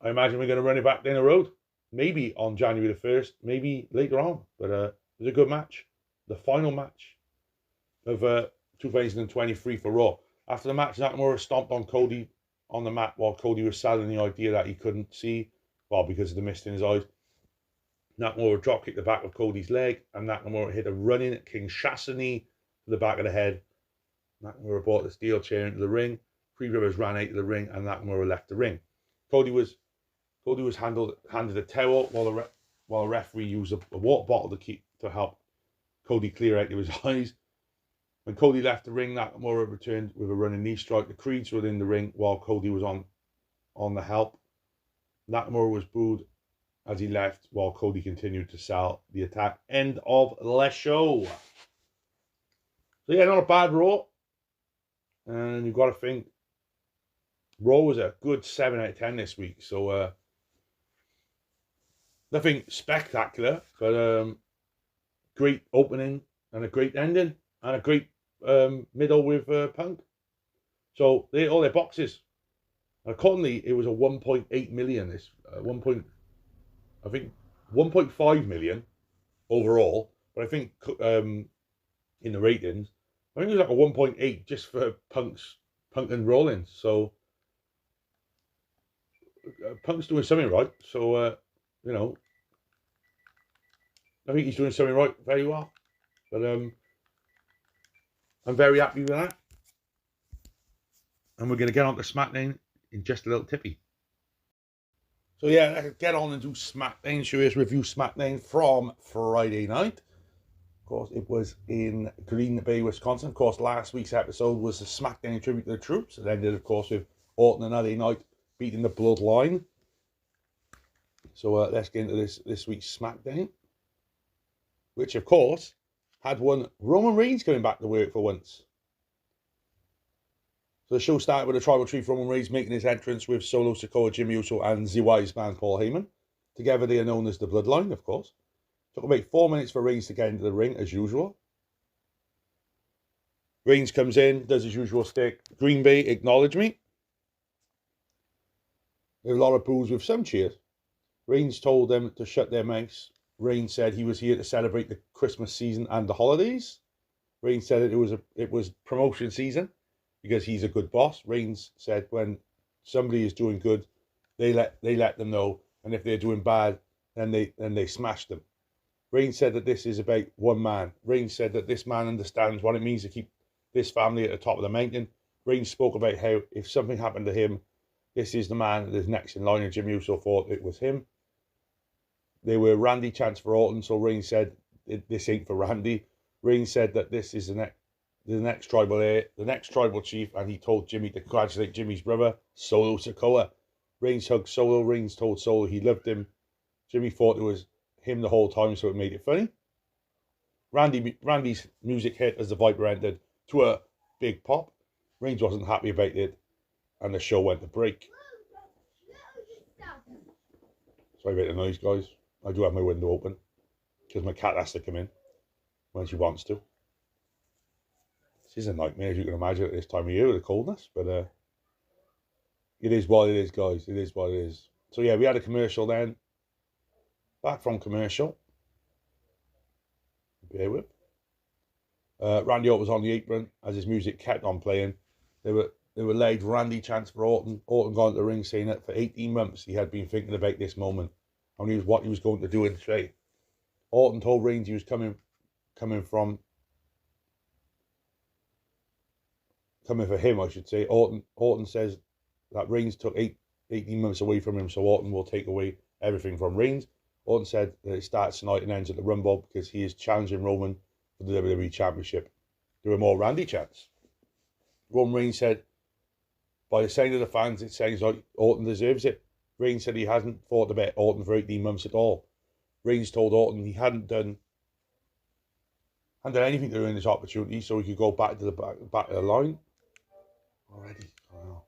I imagine we're going to run it back down the road. Maybe on January the 1st, maybe later on. But it was a good match. The final match of 2023 for Raw. After the match, Nakamura stomped on Cody on the mat while Cody was selling the idea that he couldn't see, well, because of the mist in his eyes. Nakamura drop kicked the back of Cody's leg, and Nakamura hit a running Kinshasa knee to the back of the head. Nakamura brought the steel chair into the ring. Three Rivers ran out of the ring, and Nakamura left the ring. Cody was handed a towel while the referee used a water bottle to help Cody clear out of his eyes. When Cody left the ring, Nakamura returned with a running knee strike. The Creeds were in the ring while Cody was on the help. Nakamura was booed as he left while Cody continued to sell the attack. End of the show. So yeah, not a bad Raw. And you've got to think Raw was a good 7 out of 10 this week. So nothing spectacular, but great opening and a great ending and a great middle with Punk. So they all their boxes. And accordingly, it was a 1.8 million. This 1.5 million overall. But I think in the ratings, I think it was like a 1.8 just for Punk and Rollins. So Punk's doing something right. So you know, I think he's doing something right very well. But I'm very happy with that. And we're going to get on to SmackDown in just a little tippy. So yeah, let's get on and do SmackDown. Show us review SmackDown from Friday night. Of course, it was in Green Bay, Wisconsin. Of course, last week's episode was the SmackDown tribute to the troops. It ended, of course, with Orton and LA Knight beating the Bloodline. So let's get into this week's SmackDown, which, of course, had one Roman Reigns coming back to work for once. So the show started with a tribal chief, Roman Reigns, making his entrance with Solo Sikoa, Jimmy Uso, and the wise man, Paul Heyman. Together, they are known as the Bloodline, of course. Took about 4 minutes for Reigns to get into the ring, as usual. Reigns comes in, does his usual stick. Green Bay, acknowledge me. There's a lot of boos with some cheers. Reigns told them to shut their mouths. Reigns said he was here to celebrate the Christmas season and the holidays. Reigns said it was promotion season because he's a good boss. Reigns said when somebody is doing good, they let them know, and if they're doing bad, then they smash them. Reigns said that this is about one man. Reigns said that this man understands what it means to keep this family at the top of the mountain. Reigns spoke about how if something happened to him, this is the man that is next in line, and Jimmy Uso thought it was him. They were Randy chants for Orton, so Reigns said this ain't for Randy. Reigns said that this is the next tribal heir, the next tribal chief, and he told Jimmy to congratulate Jimmy's brother, Solo Sikoa. Reigns hugged Solo. Reigns told Solo he loved him. Jimmy thought it was him the whole time, so it made it funny. Randy's music hit as the Viper entered to a big pop. Reigns wasn't happy about it, and the show went to break. Sorry about the noise, guys. I do have my window open because my cat has to come in when she wants to. This is a nightmare, as you can imagine, at this time of year with the coldness, but it is what it is, guys. It is what it is. So yeah, we had a commercial then. Back from commercial. Bear with. Randy Orton was on the apron as his music kept on playing. They were laid Randy chants for Orton. Orton got into the ring saying that for 18 months he had been thinking about this moment and what he was going to do in the trade. Orton told Reigns he was coming for him, I should say. Orton says that Reigns took 18 months away from him, so Orton will take away everything from Reigns. Orton said that it starts tonight and ends at the Rumble because he is challenging Roman for the WWE Championship. There were more Randy chants. Roman Reigns said, by the sound of the fans, it sounds like Orton deserves it. Reigns said he hasn't thought about Orton for 18 months at all. Reigns told Orton he hadn't done anything to earn this opportunity, so he could go back to the back of the line. Already. Wow.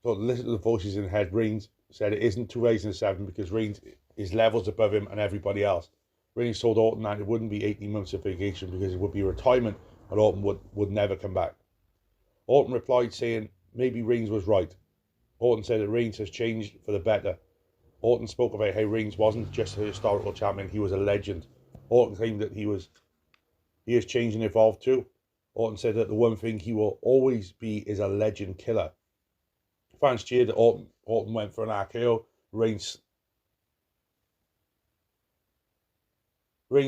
So listen to the voices in the head. Reigns said it isn't 2007 because Reigns is levels above him and everybody else. Reigns told Orton that it wouldn't be 18 months of vacation because it would be retirement and Orton would never come back. Orton replied saying maybe Reigns was right. Orton said that Reigns has changed for the better. Orton spoke about how Reigns wasn't just a historical champion, he was a legend. Orton claimed that he has changed and evolved too. Orton said that the one thing he will always be is a legend killer. Fans cheered that Orton went for an RKO. Reigns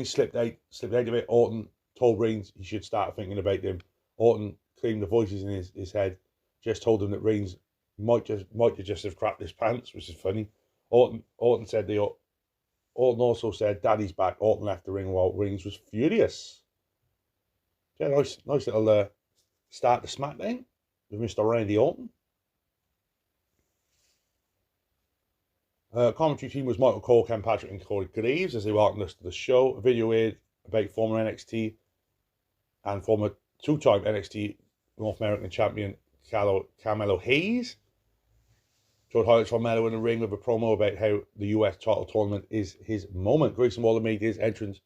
slipped out of it. Orton told Reigns he should start thinking about him. Orton claimed the voices in his head just told him that Reigns might just have crapped his pants, which is funny. Orton also said Daddy's back. Orton left the ring while Reigns was furious. Yeah, nice little start to SmackDown with Mr. Randy Orton. Commentary team was Michael Cole, Ken Patrick, and Corey Graves as they welcomed us to the show. A video aired about former NXT and former two-time NXT North American champion Carmelo Hayes. Showed highlights from Melo in the ring with a promo about how the US title tournament is his moment. Grayson Waller made his entrance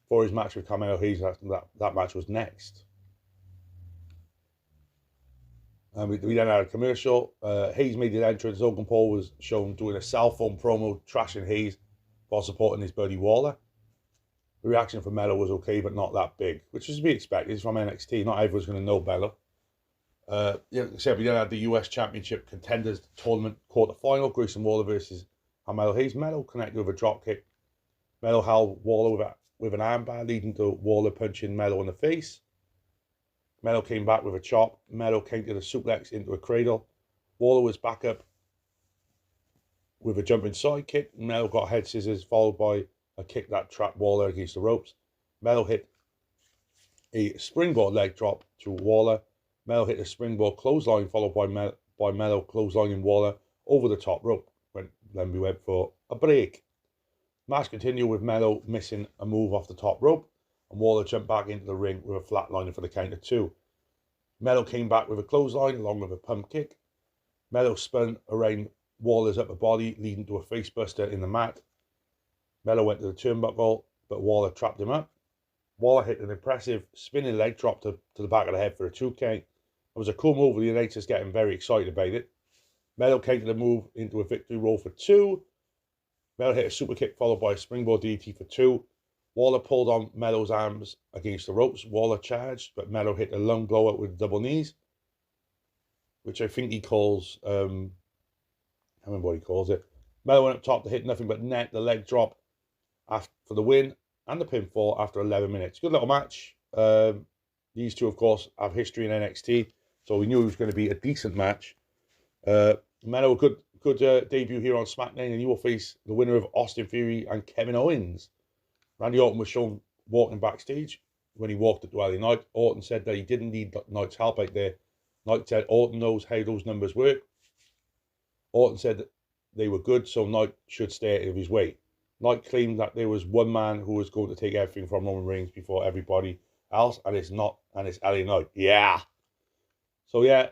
for his match with Carmelo Hayes. That match was next. We then had a commercial. Hayes made his entrance. Logan Paul was shown doing a cell phone promo, trashing Hayes while supporting his buddy Waller. The reaction from Melo was okay, but not that big, which is to be expected. He's from NXT. Not everyone's going to know Melo. Except we then had the US Championship Contenders Tournament quarterfinal. Grayson Waller versus Carmelo Hayes. Melo connected with a dropkick. Melo held Waller with an armbar, leading to Waller punching Melo in the face. Melo came back with a chop. Melo came to the suplex into a cradle. Waller was back up with a jumping side kick. Melo got head scissors, followed by a kick that trapped Waller against the ropes. Melo hit a springboard leg drop to Waller. Melo hit a springboard clothesline, followed by Melo clotheslining Waller over the top rope. Then we went for a break. Match continued with Melo missing a move off the top rope, and Waller jumped back into the ring with a flatliner for the count of 2. Melo came back with a clothesline along with a pump kick. Melo spun around Waller's upper body, leading to a facebuster in the mat. Melo went to the turnbuckle, but Waller trapped him up. Waller hit an impressive spinning leg drop to the back of the head for a 2 count. It was a cool move, with the announcers getting very excited about it. Melo came to the move into a victory roll for 2. Melo hit a super kick followed by a springboard DDT for 2. Waller pulled on Melo's arms against the ropes. Waller charged, but Melo hit a lung blower with double knees, which I think he calls, I can't remember what he calls it. Melo went up top to hit nothing but net, the leg drop for the win and the pinfall after 11 minutes. Good little match. These two, of course, have history in NXT, so we knew it was going to be a decent match. Melo, good debut here on SmackDown, and he will face the winner of Austin Theory and Kevin Owens. Randy Orton was shown walking backstage when he walked at Dwelly Knight. Orton said that he didn't need Knight's help out there. Knight said Orton knows how those numbers work. Orton said that they were good, so Knight should stay out of his way. Knight claimed that there was one man who was going to take everything from Roman Reigns before everybody else, and it's LA Knight. Yeah. So yeah,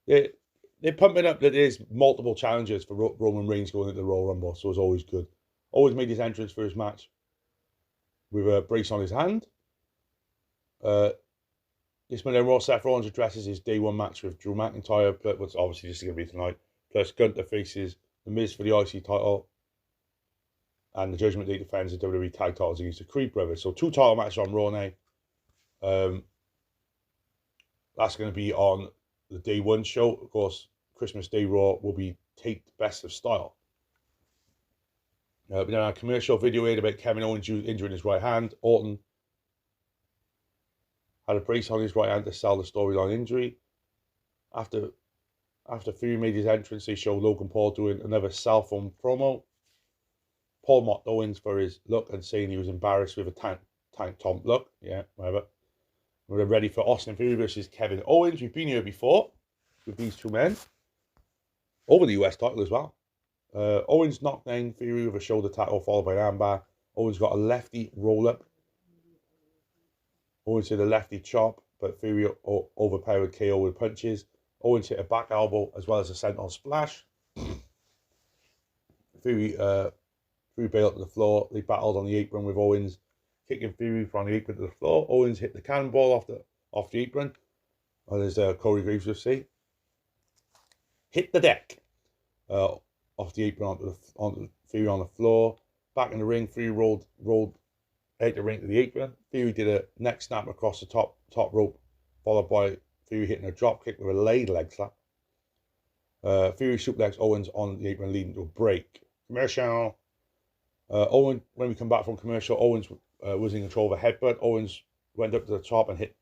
they're pumping up that there's multiple challenges for Roman Reigns going into the Royal Rumble, so it's always good. Always made his entrance for his match with a brace on his hand. This Monday Raw, Seth Rollins addresses his day 1 match with Drew McIntyre, but what's obviously this is going to be tonight. Plus Gunther faces The Miz for the IC title, and the Judgment Day defends the WWE tag titles against the Creed brothers. So 2 title matches on Raw now. That's going to be on the day 1 show. Of course, Christmas Day Raw will be taped best of style. We then had a commercial video aired about Kevin Owens injuring his right hand. Orton had a brace on his right hand to sell the storyline injury. After Fury made his entrance, they showed Logan Paul doing another cell phone promo. Paul mocked Owens for his look and saying he was embarrassed with a tank top look. Yeah, whatever. We're ready for Austin Fury versus Kevin Owens. We've been here before with these 2 men. Over the US title as well. Owens knocked down Fury with a shoulder tackle followed by an armbar. Owens got a lefty roll-up Owens hit a lefty chop, but Fury overpowered KO with punches. Owens hit a back elbow as well as a senton splash. Fury bailed to the floor. They battled on the apron with Owens kicking Fury from the apron to the floor. Owens hit the cannonball off the apron, or as Corey Graves would say, hit the deck. Off the apron onto Fury on the floor. Back in the ring, Fury rolled out the ring to the apron. Fury did a neck snap across the top rope, followed by Fury hitting a drop kick with a leg slap. Fury suplexed Owens on the apron, leading to a break. Commercial. Owens, when we come back from commercial, Owens was in control of a headbutt. Owens went up to the top and hit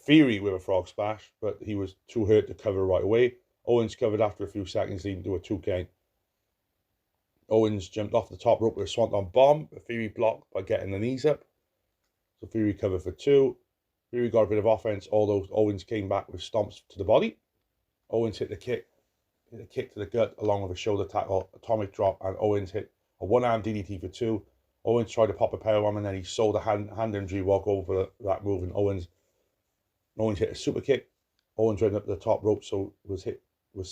Fury with a frog splash, but he was too hurt to cover right away. Owens covered after a few seconds, leading to a 2 count. Owens jumped off the top rope with a swanton bomb, but Fury blocked by getting the knees up. So Fury covered for 2. Fury got a bit of offense, although Owens came back with stomps to the body. Owens hit a kick to the gut along with a shoulder tackle, atomic drop, and Owens hit a one-arm DDT for 2. Owens tried to pop a powerbomb and then he sold a hand injury walk over that move, and Owens hit a super kick. Owens ran up the top rope, so was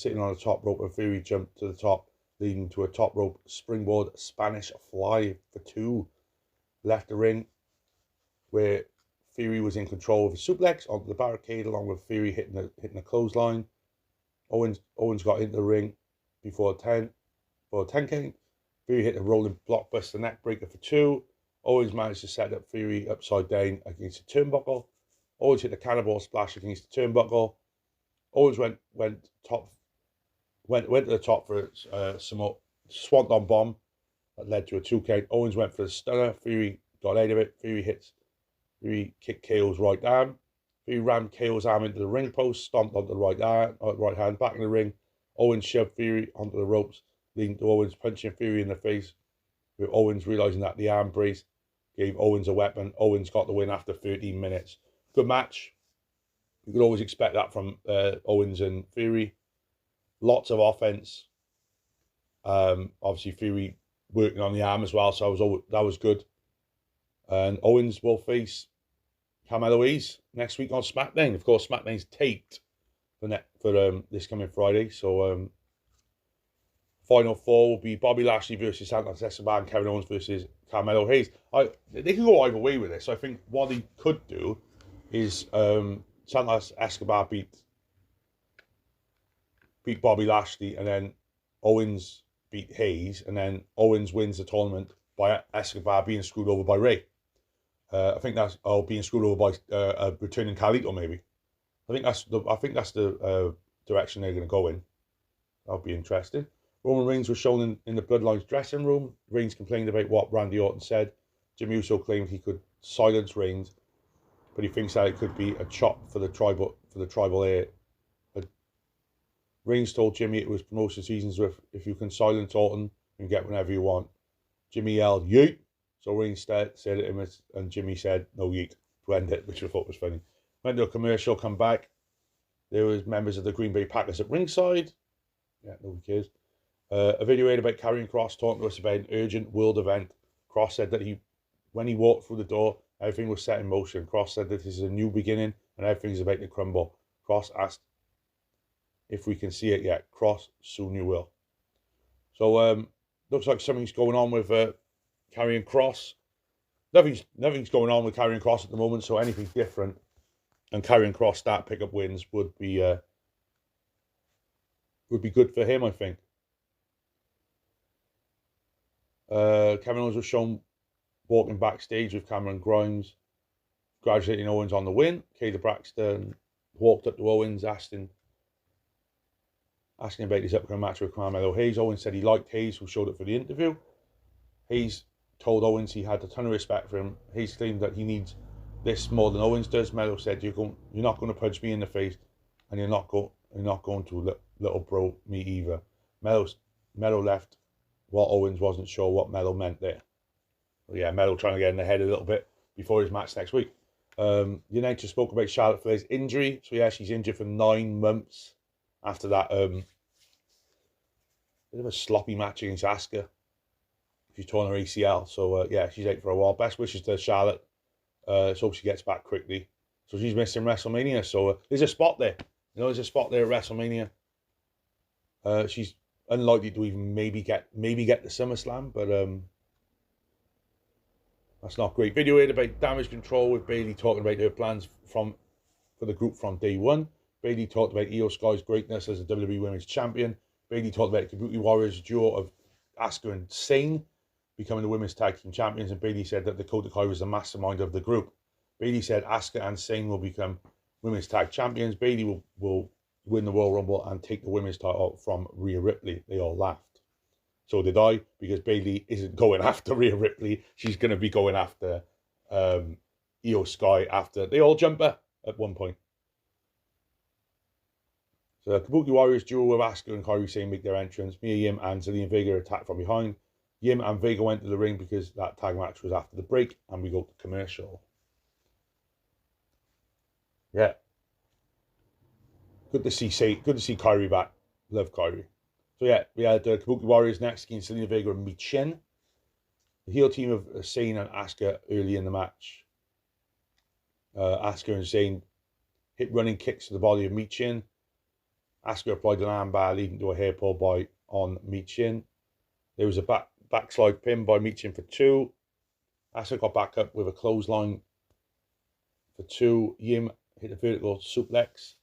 sitting on the top rope, and Fury jumped to the top, leading to a top rope springboard Spanish fly for 2. Left the ring, where Fury was in control of a suplex onto the barricade, along with Fury hitting a clothesline. Owens got into the ring before a 10 count. Fury hit a rolling blockbuster neck breaker for 2. Owens managed to set up Fury upside down against a turnbuckle. Owens hit a cannonball splash against the turnbuckle. Owens went to the top for some swanton bomb that led to a 2 count. Owens went for the stunner. Fury got out of it. Fury kicked KO's right arm. Fury rammed KO's arm into the ring post, stomped onto the right hand, back in the ring. Owens shoved Fury onto the ropes, leading to Owens punching Fury in the face, with Owens realising that the arm brace gave Owens a weapon. Owens got the win after 13 minutes. Good match. You could always expect that from Owens and Fury. Lots of offense. Obviously, Fury working on the arm as well, so that was good. And Owens will face Carmelo Hayes next week on SmackDown. Of course, SmackDown's taped for this coming Friday. So Final 4 will be Bobby Lashley versus Santos Escobar and Kevin Owens versus Carmelo Hayes. They can go either way with this. I think what he could do is Santos Escobar beat Bobby Lashley, and then Owens beat Hayes, and then Owens wins the tournament by Escobar being screwed over by Ray. I think that's being screwed over by a returning Carlito, maybe. I think that's the direction they're going to go in. That'll be interesting. Roman Reigns was shown in the Bloodline's dressing room. Reigns complained about what Randy Orton said. Jimmy Uso claimed he could silence Reigns, but he thinks that it could be a chop for the tribal heir. Reigns told Jimmy it was promotion seasons with, if you can silence Orton, you can get whenever you want. Jimmy yelled, yeet. So Reigns said it him, and Jimmy said, no yeet, to end it, which I thought was funny. Went to a commercial, come back. There was members of the Green Bay Packers at ringside. Yeah, nobody cares. A video aired about Karrion Kross talking to us about an urgent world event. Kross said that when he walked through the door, everything was set in motion. Kross said that this is a new beginning and everything's about to crumble. Kross asked if we can see it yet. Kross, soon you will. So looks like something's going on with Karrion Kross. Nothing's going on with Karrion Kross at the moment, so anything different and Karrion Kross start pick up wins would be good for him, I think. Kevin Owens was shown walking backstage with Cameron Grimes, congratulating Owens on the win. Kayla Braxton walked up to Owens, asking about his upcoming match with Carmelo Hayes. Owens said he liked Hayes, who showed up for the interview. Hayes told Owens he had a ton of respect for him. Hayes claimed that he needs this more than Owens does. Melo said, "You're not going to punch me in the face, and you're not going to little bro me either." Melo left while Owens wasn't sure what Melo meant there. Well, yeah, Melo trying to get in the head a little bit before his match next week. The announcer spoke about Charlotte Flair's injury. So yeah, she's injured for 9 months after that bit of a sloppy match against Asuka. She's torn her ACL. So yeah, she's out for a while. Best wishes to Charlotte. So hope she gets back quickly. So she's missing WrestleMania. So there's a spot there. There's a spot there at WrestleMania. She's unlikely to even maybe get the SummerSlam, but that's not great. Video here about Damage Control with Bayley talking about her plans for the group from day one. Bayley talked about Io Sky's greatness as a WWE Women's Champion. Bayley talked about the Kabuki Warriors duo of Asuka and Sane becoming the Women's Tag Team Champions, and Bayley said that Dakota Kai was the mastermind of the group. Bayley said Asuka and Sane will become Women's Tag Champions. Bayley will win the Royal Rumble and take the Women's title from Rhea Ripley. They all laughed. So did I, because Bayley isn't going after Rhea Ripley. She's going to be going after Io Sky after they all jump her at one point. So the Kabuki Warriors duo of Asuka and Kairi Sane make their entrance. Mia Yim and Zelina Vega attack from behind. Yim and Vega went to the ring because that tag match was after the break, and we go to commercial. Yeah. Good to see Kairi back. Love Kairi. So yeah, we had Kabuki Warriors next against Zelina Vega and Michin. The heel team of Sane and Asuka early in the match. Asuka and Sane hit running kicks to the body of Michin. Asuka applied an armbar leading to a hair pull on Michin. There was a backslide pin by Michin for 2. Asuka got back up with a clothesline for 2. Yim hit a vertical suplex.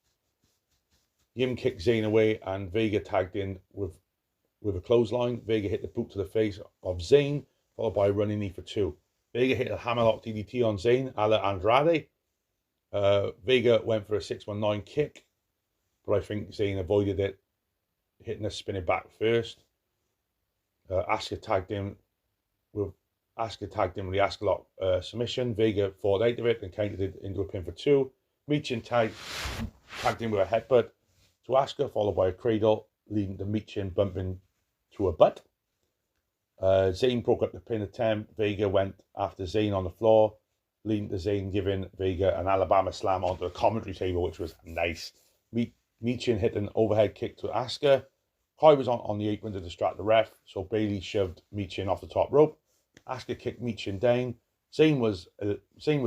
Yim kicked Zayn away and Vega tagged in with a clothesline. Vega hit the boot to the face of Zayn, followed by a running knee for 2. Vega hit a hammerlock DDT on Zayn, a la Andrade. Vega went for a 619 kick, but I think Zayn avoided it, hitting a spinning back first. Asuka tagged in with the Asuka lock submission. Vega fought out of it and countered it into a pin for 2. Michin tagged in with a headbutt to Asuka, followed by a cradle, leading to Michin bumping to a butt. Zayn broke up the pin attempt. Vega went after Zayn on the floor, leading to Zayn giving Vega an Alabama slam onto the commentary table, which was nice. Michin hit an overhead kick to Asuka. Kai was on the apron to distract the ref, so Bayley shoved Michin off the top rope. Asuka kicked Michin down. Zayn was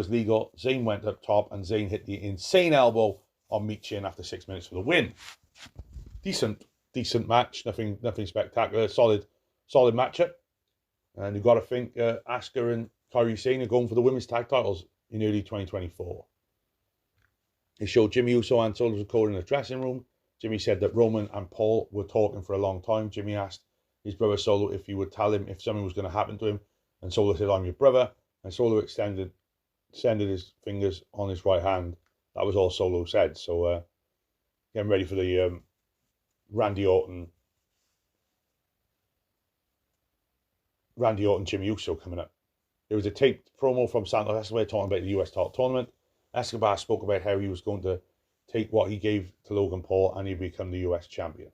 legal. Zayn went up top, and Zayn hit the insane elbow on Michin after 6 minutes for the win. Decent match. Nothing spectacular. Solid matchup. And you've got to think Asuka and Kairi Sane are going for the women's tag titles in early 2024. It showed Jimmy Uso and Solo Sikoa in the dressing room. Jimmy said that Roman and Paul were talking for a long time. Jimmy asked his brother Solo if he would tell him if something was going to happen to him. And Solo said, "I'm your brother." And Solo extended his fingers on his right hand. That was all Solo said. So getting ready for the Randy Orton, Jimmy Uso coming up. There was a taped promo from Santos Escobar talking about the US title tournament. Escobar spoke about how he was going to take what he gave to Logan Paul and he'd become the US champion.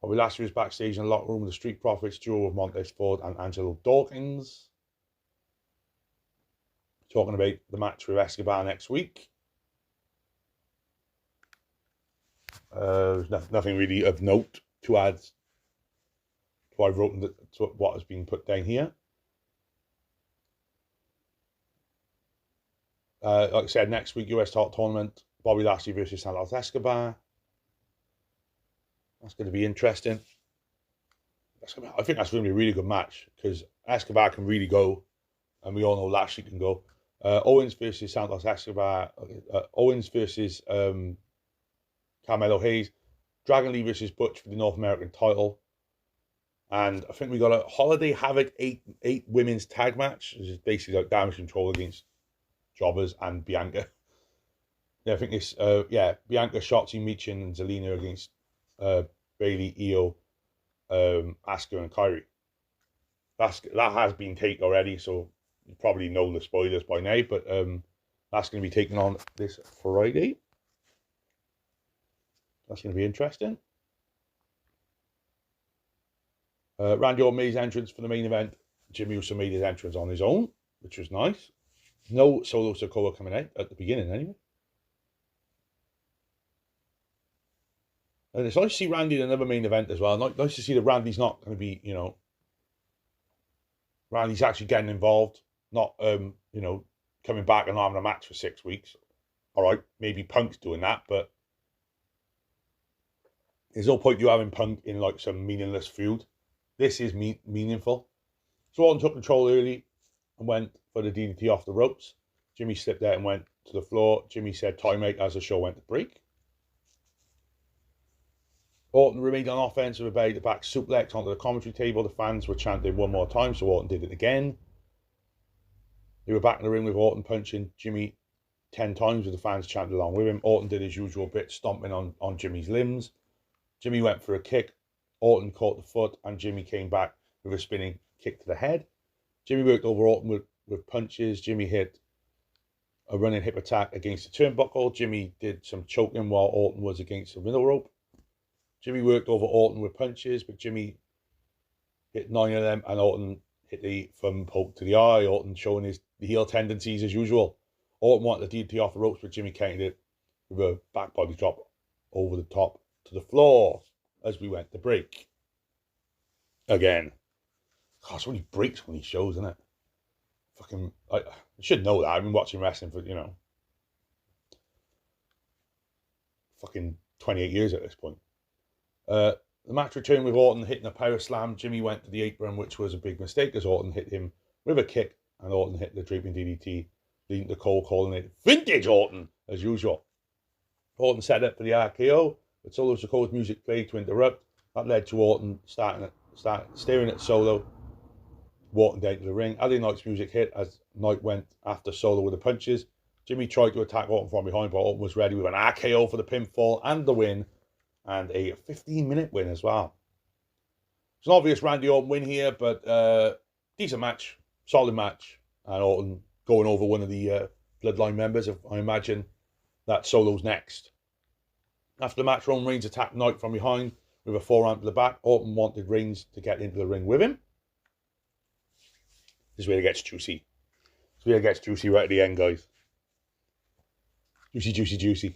Bobby Lashley was backstage in the locker room with the Street Profits duo of Montez Ford and Angelo Dawkins, talking about the match with Escobar next week. There's nothing really of note to add to what I've written to what has been put down here. Like I said, next week, US title tournament, Bobby Lashley versus Santos Escobar. That's going to be interesting. I think that's going to be a really good match because Escobar can really go, and we all know Lashley can go. Owens versus Santos Escobar. Owens versus Carmelo Hayes. Dragon Lee versus Butch for the North American title. And I think we got a Holiday Havoc 8 women's tag match, which is basically like Damage Control against Jobbers and Bianca. Yeah, I think it's Bianca, Shotzi, Michin, and Zelina against Bayley, Io, Asuka, and Kairi. That has been taped already, so you probably know the spoilers by now. But that's going to be taken on this Friday. That's going to be interesting. Randy Orton made his entrance for the main event. Jimmy Uso made his entrance on his own, which was nice. No Solo Sikoa coming out at the beginning, anyway. And it's nice to see Randy in another main event as well. Nice to see that Randy's not going to be, Randy's actually getting involved. Not, coming back and not having a match for 6 weeks. All right, maybe Punk's doing that, but there's no point you having Punk in like some meaningless feud. This is meaningful. So Orton took control early and went for the DDT off the ropes. Jimmy slipped out and went to the floor. Jimmy said time out as the show went to break. Orton remained on offense with a belly to back suplex onto the commentary table. The fans were chanting one more time, so Orton did it again. They were back in the ring with Orton punching Jimmy 10 times with the fans chanting along with him. Orton did his usual bit, stomping on Jimmy's limbs. Jimmy went for a kick. Orton caught the foot, and Jimmy came back with a spinning kick to the head. Jimmy worked over Orton with punches. Jimmy hit a running hip attack against the turnbuckle. Jimmy did some choking while Orton was against the middle rope. Jimmy worked over Orton with punches, but Jimmy hit 9 of them, and Orton hit the thumb poke to the eye. Orton showing his heel tendencies as usual. Orton wanted the DDT off the ropes, but Jimmy countered it with a back body drop over the top to the floor as we went to break. Again. God, so many breaks on these shows, isn't it? Fucking, I should know that. I've been watching wrestling for, fucking 28 years at this point. The match returned with Orton hitting a power slam. Jimmy went to the apron, which was a big mistake as Orton hit him with a kick, and Orton hit the draping DDT, leading to Cole calling it vintage Orton as usual. Orton set up for the RKO, but Solo Sikoa's music played to interrupt. That led to Orton staring at Solo, walking down to the ring. LA Knight's music hit as Knight went after Solo with the punches. Jimmy tried to attack Orton from behind, but Orton was ready with an RKO for the pinfall and the win, and a 15-minute win as well. It's an obvious Randy Orton win here, but decent match, solid match, and Orton going over one of the Bloodline members. I imagine that Solo's next. After the match, Roman Reigns attacked Knight from behind with a forearm to the back. Orton wanted Reigns to get into the ring with him. This is where it gets juicy. This is where it gets juicy right at the end, guys. Juicy, juicy, juicy.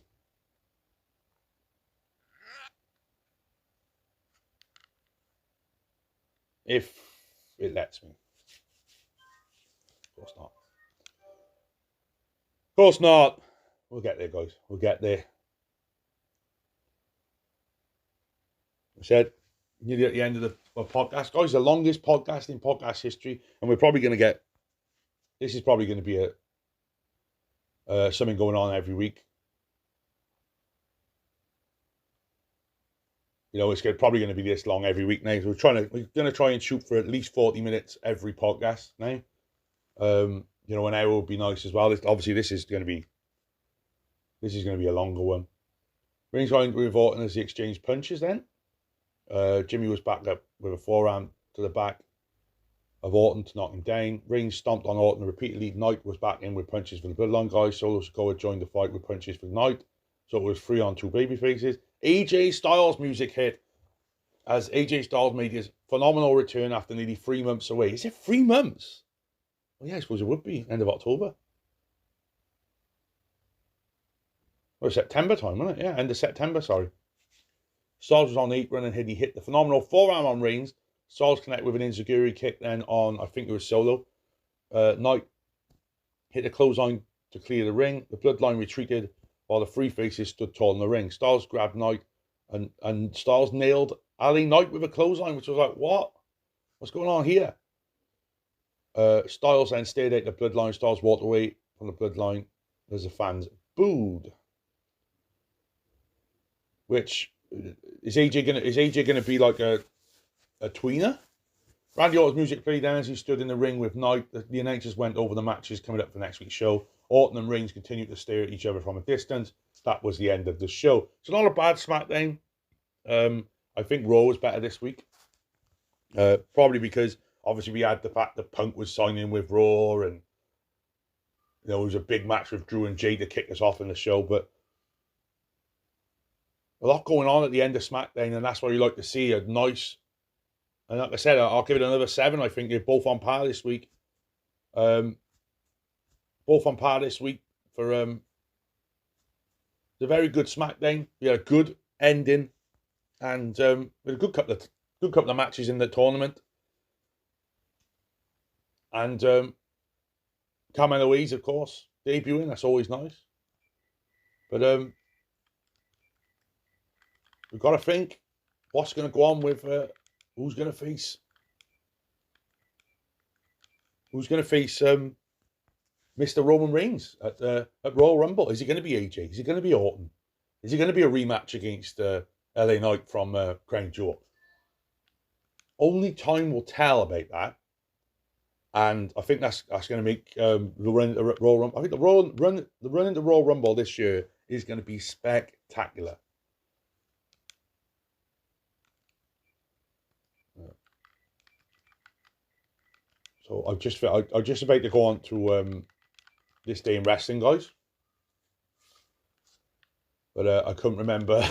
If it lets me. Of course not. Of course not. We'll get there, guys. We'll get there. I said, nearly at the end of the podcast. Guys, the longest podcast in podcast history. And we're probably going to get... This is probably going to be something going on every week. It's probably going to be this long every week now. So we're going to try and shoot for at least 40 minutes every podcast now. An hour would be nice as well. Obviously, this is going to be a longer one. Reigns going with Orton as he exchanged punches then. Jimmy was backed up with a forearm to the back of Orton to knock him down. Reigns stomped on Orton repeatedly. Knight was back in with punches for the Bloodline guys. Solo Sikoa joined the fight with punches for Knight. So it was 3-on-2 babyfaces. AJ Styles' music hit as AJ Styles made his phenomenal return after nearly 3 months away. Is it 3 months? Well, yeah, I suppose it would be. End of October. Or September time, wasn't it? Yeah, end of September, sorry. Styles was on the apron and he hit the phenomenal forearm on Reigns. Styles connected with an enziguri kick then on, I think it was Solo. Knight hit a clothesline to clear the ring. The Bloodline retreated while the three faces stood tall in the ring. Styles grabbed Knight and Styles nailed Ali Knight with a clothesline, which was like, what? What's going on here? Styles then stared at the Bloodline. Styles walked away from the Bloodline as the fans booed. Which is AJ gonna be like a tweener? Randy Orton's music played then as he stood in the ring with Knight. The announcers went over the matches coming up for next week's show. Orton and Reigns continued to stare at each other from a distance. That was the end of the show. It's not a bad SmackDown. I think Raw was better this week. Probably because obviously we had the fact that Punk was signing with Raw, and it was a big match with Drew and Jay to kick us off in the show. But a lot going on at the end of SmackDown, and that's what you like to see. A nice, and like I said, I'll give it another 7. I think they're both on par this week. Both on par this week for the very good SmackDown. We had a good ending, and with a good couple of matches in the tournament. And Carmelo Hayes, of course, debuting. That's always nice. But we've got to think what's going to go on with who's going to face Mr. Roman Reigns at Royal Rumble. Is he going to be AJ? Is he going to be Orton? Is he going to be a rematch against LA Knight from Crown Jewel? Only time will tell about that. And I think that's going to make the run into Royal Rumble. I think the run into Royal Rumble this year is going to be spectacular. So I'm just about to go on to this day in wrestling, guys. But I couldn't remember.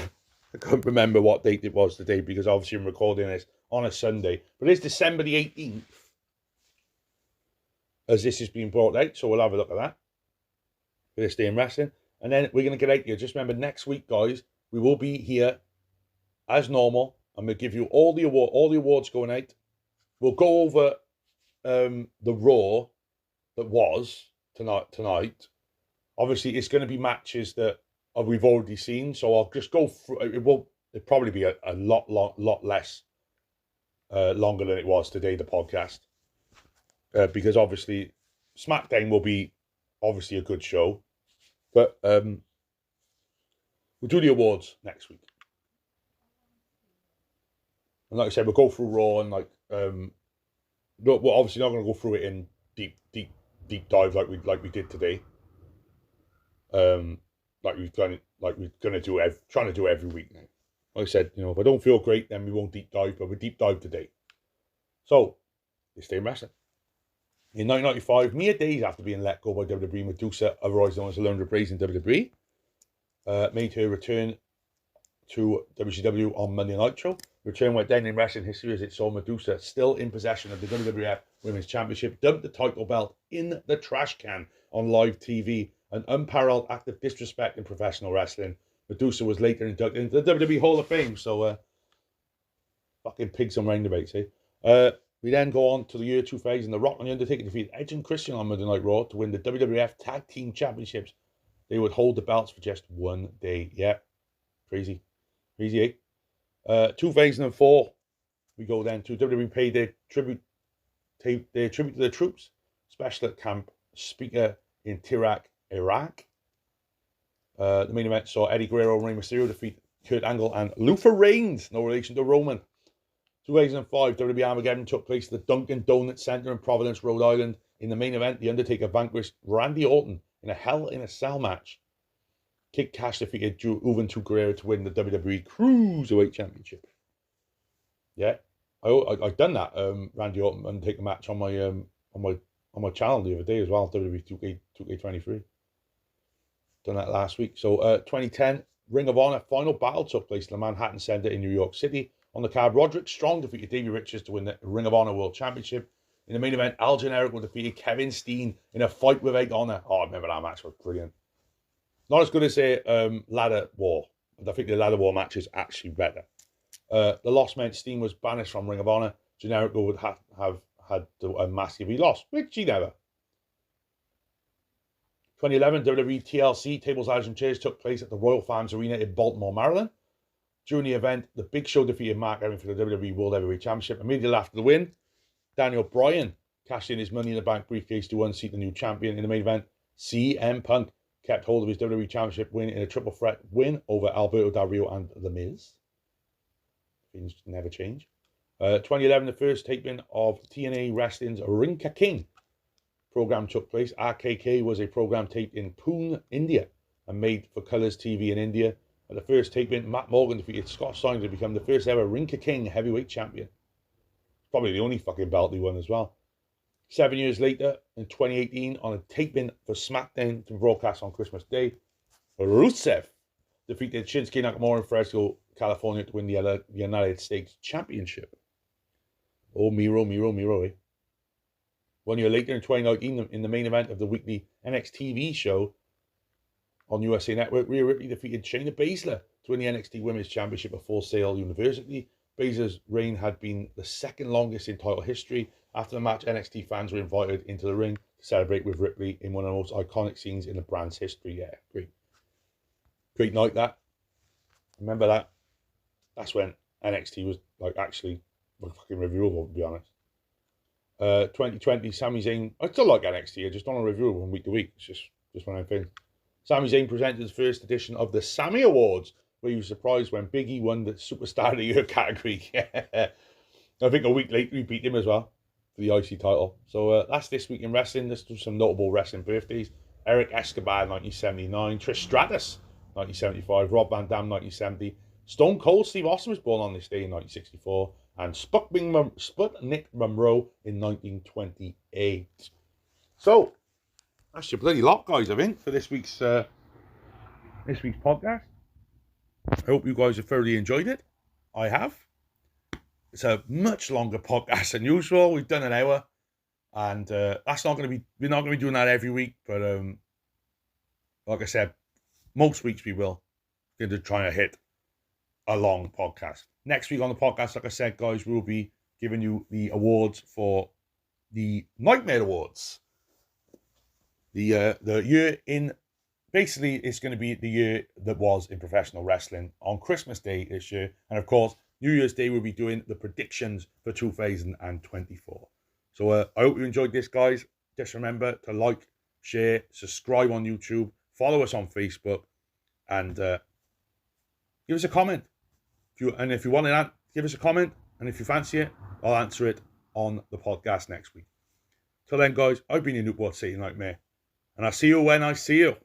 I couldn't remember what date it was today because obviously I'm recording this on a Sunday. But it's December the 18th as this is being brought out. So we'll have a look at that for this day in wrestling. And then we're going to get out here. Just remember, next week, guys, we will be here as normal. I'm going to give you all the awards going out. We'll go over the Raw that was tonight. Obviously, it's going to be matches that we've already seen. So I'll just go through. It'll probably be a lot less longer than it was today, the podcast. Because obviously SmackDown will be obviously a good show, but we'll do the awards next week. And like I said, we'll go through Raw and we're obviously not going to go through it in deep dive like we did today. Like we're going to do trying to do every week now. Like I said, if I don't feel great, then we won't deep dive, but we deep dive today. So let's stay in wrestling. In 1995, mere days after being let go by WWE, Medusa, otherwise known as Alundra Blaze in WWE, made her return to WCW on Monday Nitro. Return went down in wrestling history as it saw Medusa, still in possession of the WWF Women's Championship, dumped the title belt in the trash can on live TV, an unparalleled act of disrespect in professional wrestling. Medusa was later inducted into the WWE Hall of Fame, so fucking pigs on roundabouts, eh? We then go on to the year 2000. The Rock and The Undertaker defeated Edge and Christian on Monday Night Raw to win the WWF Tag Team Championships. They would hold the belts for just one day. Yeah, crazy, eh? 2004, we go then to WWE paid their tribute to the troops. Special at Camp Speaker in Tirak, Iraq. The main event saw Eddie Guerrero and Rey Mysterio defeat Kurt Angle and Luther Reigns, no relation to Roman. 2005, WWE Armageddon took place at the Dunkin' Donuts Center in Providence, Rhode Island. In the main event, The Undertaker vanquished Randy Orton in a Hell in a Cell match. Kid Cash defeated Juventud Guerrero to win the WWE Cruiserweight Championship. Yeah, I've done that Randy Orton Undertaker match on my channel the other day as well, WWE 2K23. Done that last week. So 2010, Ring of Honor Final Battle took place at the Manhattan Center in New York City. On the card, Roderick Strong defeated Davey Richards to win the Ring of Honor World Championship. In the main event, Al Generico defeated Kevin Steen in a fight without honor. Oh, I remember that match was brilliant. Not as good as Ladder War. I think the Ladder War match is actually better. The loss meant Steen was banished from Ring of Honor. Generico would have had a massive loss, which he never. 2011, WWE TLC Tables, Ladders and Chairs took place at the Royal Farms Arena in Baltimore, Maryland. During the event, the Big Show defeated Mark Henry for the WWE World Heavyweight Championship. Immediately after the win, Daniel Bryan cashed in his Money in the Bank briefcase to unseat the new champion. In the main event, CM Punk kept hold of his WWE Championship win in a triple threat win over Alberto Del Rio and The Miz. Things never change. 2011, the first taping of TNA Wrestling's Ring Ka King program took place. RKK was a program taped in Pune, India, and made for Colors TV in India. At the first taping, Matt Morgan defeated Scott Steiner to become the first ever Ring Ka King heavyweight champion. Probably the only fucking belt he won as well. 7 years later, in 2018, on a taping for SmackDown to broadcast on Christmas Day, Rusev defeated Shinsuke Nakamura in Fresno, California to win the United States Championship. Oh, Miro, eh? 1 year later, in 2019, in the main event of the weekly NXT TV show on USA Network, Rhea Ripley defeated Shayna Baszler to win the NXT Women's Championship at Full Sail University. Baszler's reign had been the second longest in title history. After the match, NXT fans were invited into the ring to celebrate with Ripley in one of the most iconic scenes in the brand's history. Yeah, great night that. Remember that? That's when NXT was like actually fucking reviewable, to be honest. 2020, Sami Zayn. I still like NXT. I just don't review it from week to week. It's just one of them things. Sami Zayn presented his first edition of the Sammy Awards, where he was surprised when Big E won the Superstar of the Year category. I think a week later he beat him as well for the IC title. So that's this week in wrestling. There's some notable wrestling birthdays. Eric Escobar, 1979. Trish Stratus, 1975. Rob Van Dam, 1970. Stone Cold Steve Austin was born on this day in 1964. And Sputnik Monroe in 1928. So, that's your bloody lot, guys, I think, for this week's podcast. I hope you guys have thoroughly enjoyed it. I have. It's a much longer podcast than usual. We've done an hour, and that's not going to be. We're not going to be doing that every week, but like I said, most weeks we will. We're going to try and hit a long podcast. Next week on the podcast, like I said, guys, we'll be giving you the awards for the Nightmare Awards. The year in, basically, it's going to be the year that was in professional wrestling on Christmas Day this year. And of course, New Year's Day, we'll be doing the predictions for 2024. So I hope you enjoyed this, guys. Just remember to like, share, subscribe on YouTube, follow us on Facebook, and give us a comment. If you want to give us a comment, and if you fancy it, I'll answer it on the podcast next week. Till then, guys, I've been your Newport City Nightmare, and I'll see you when I see you.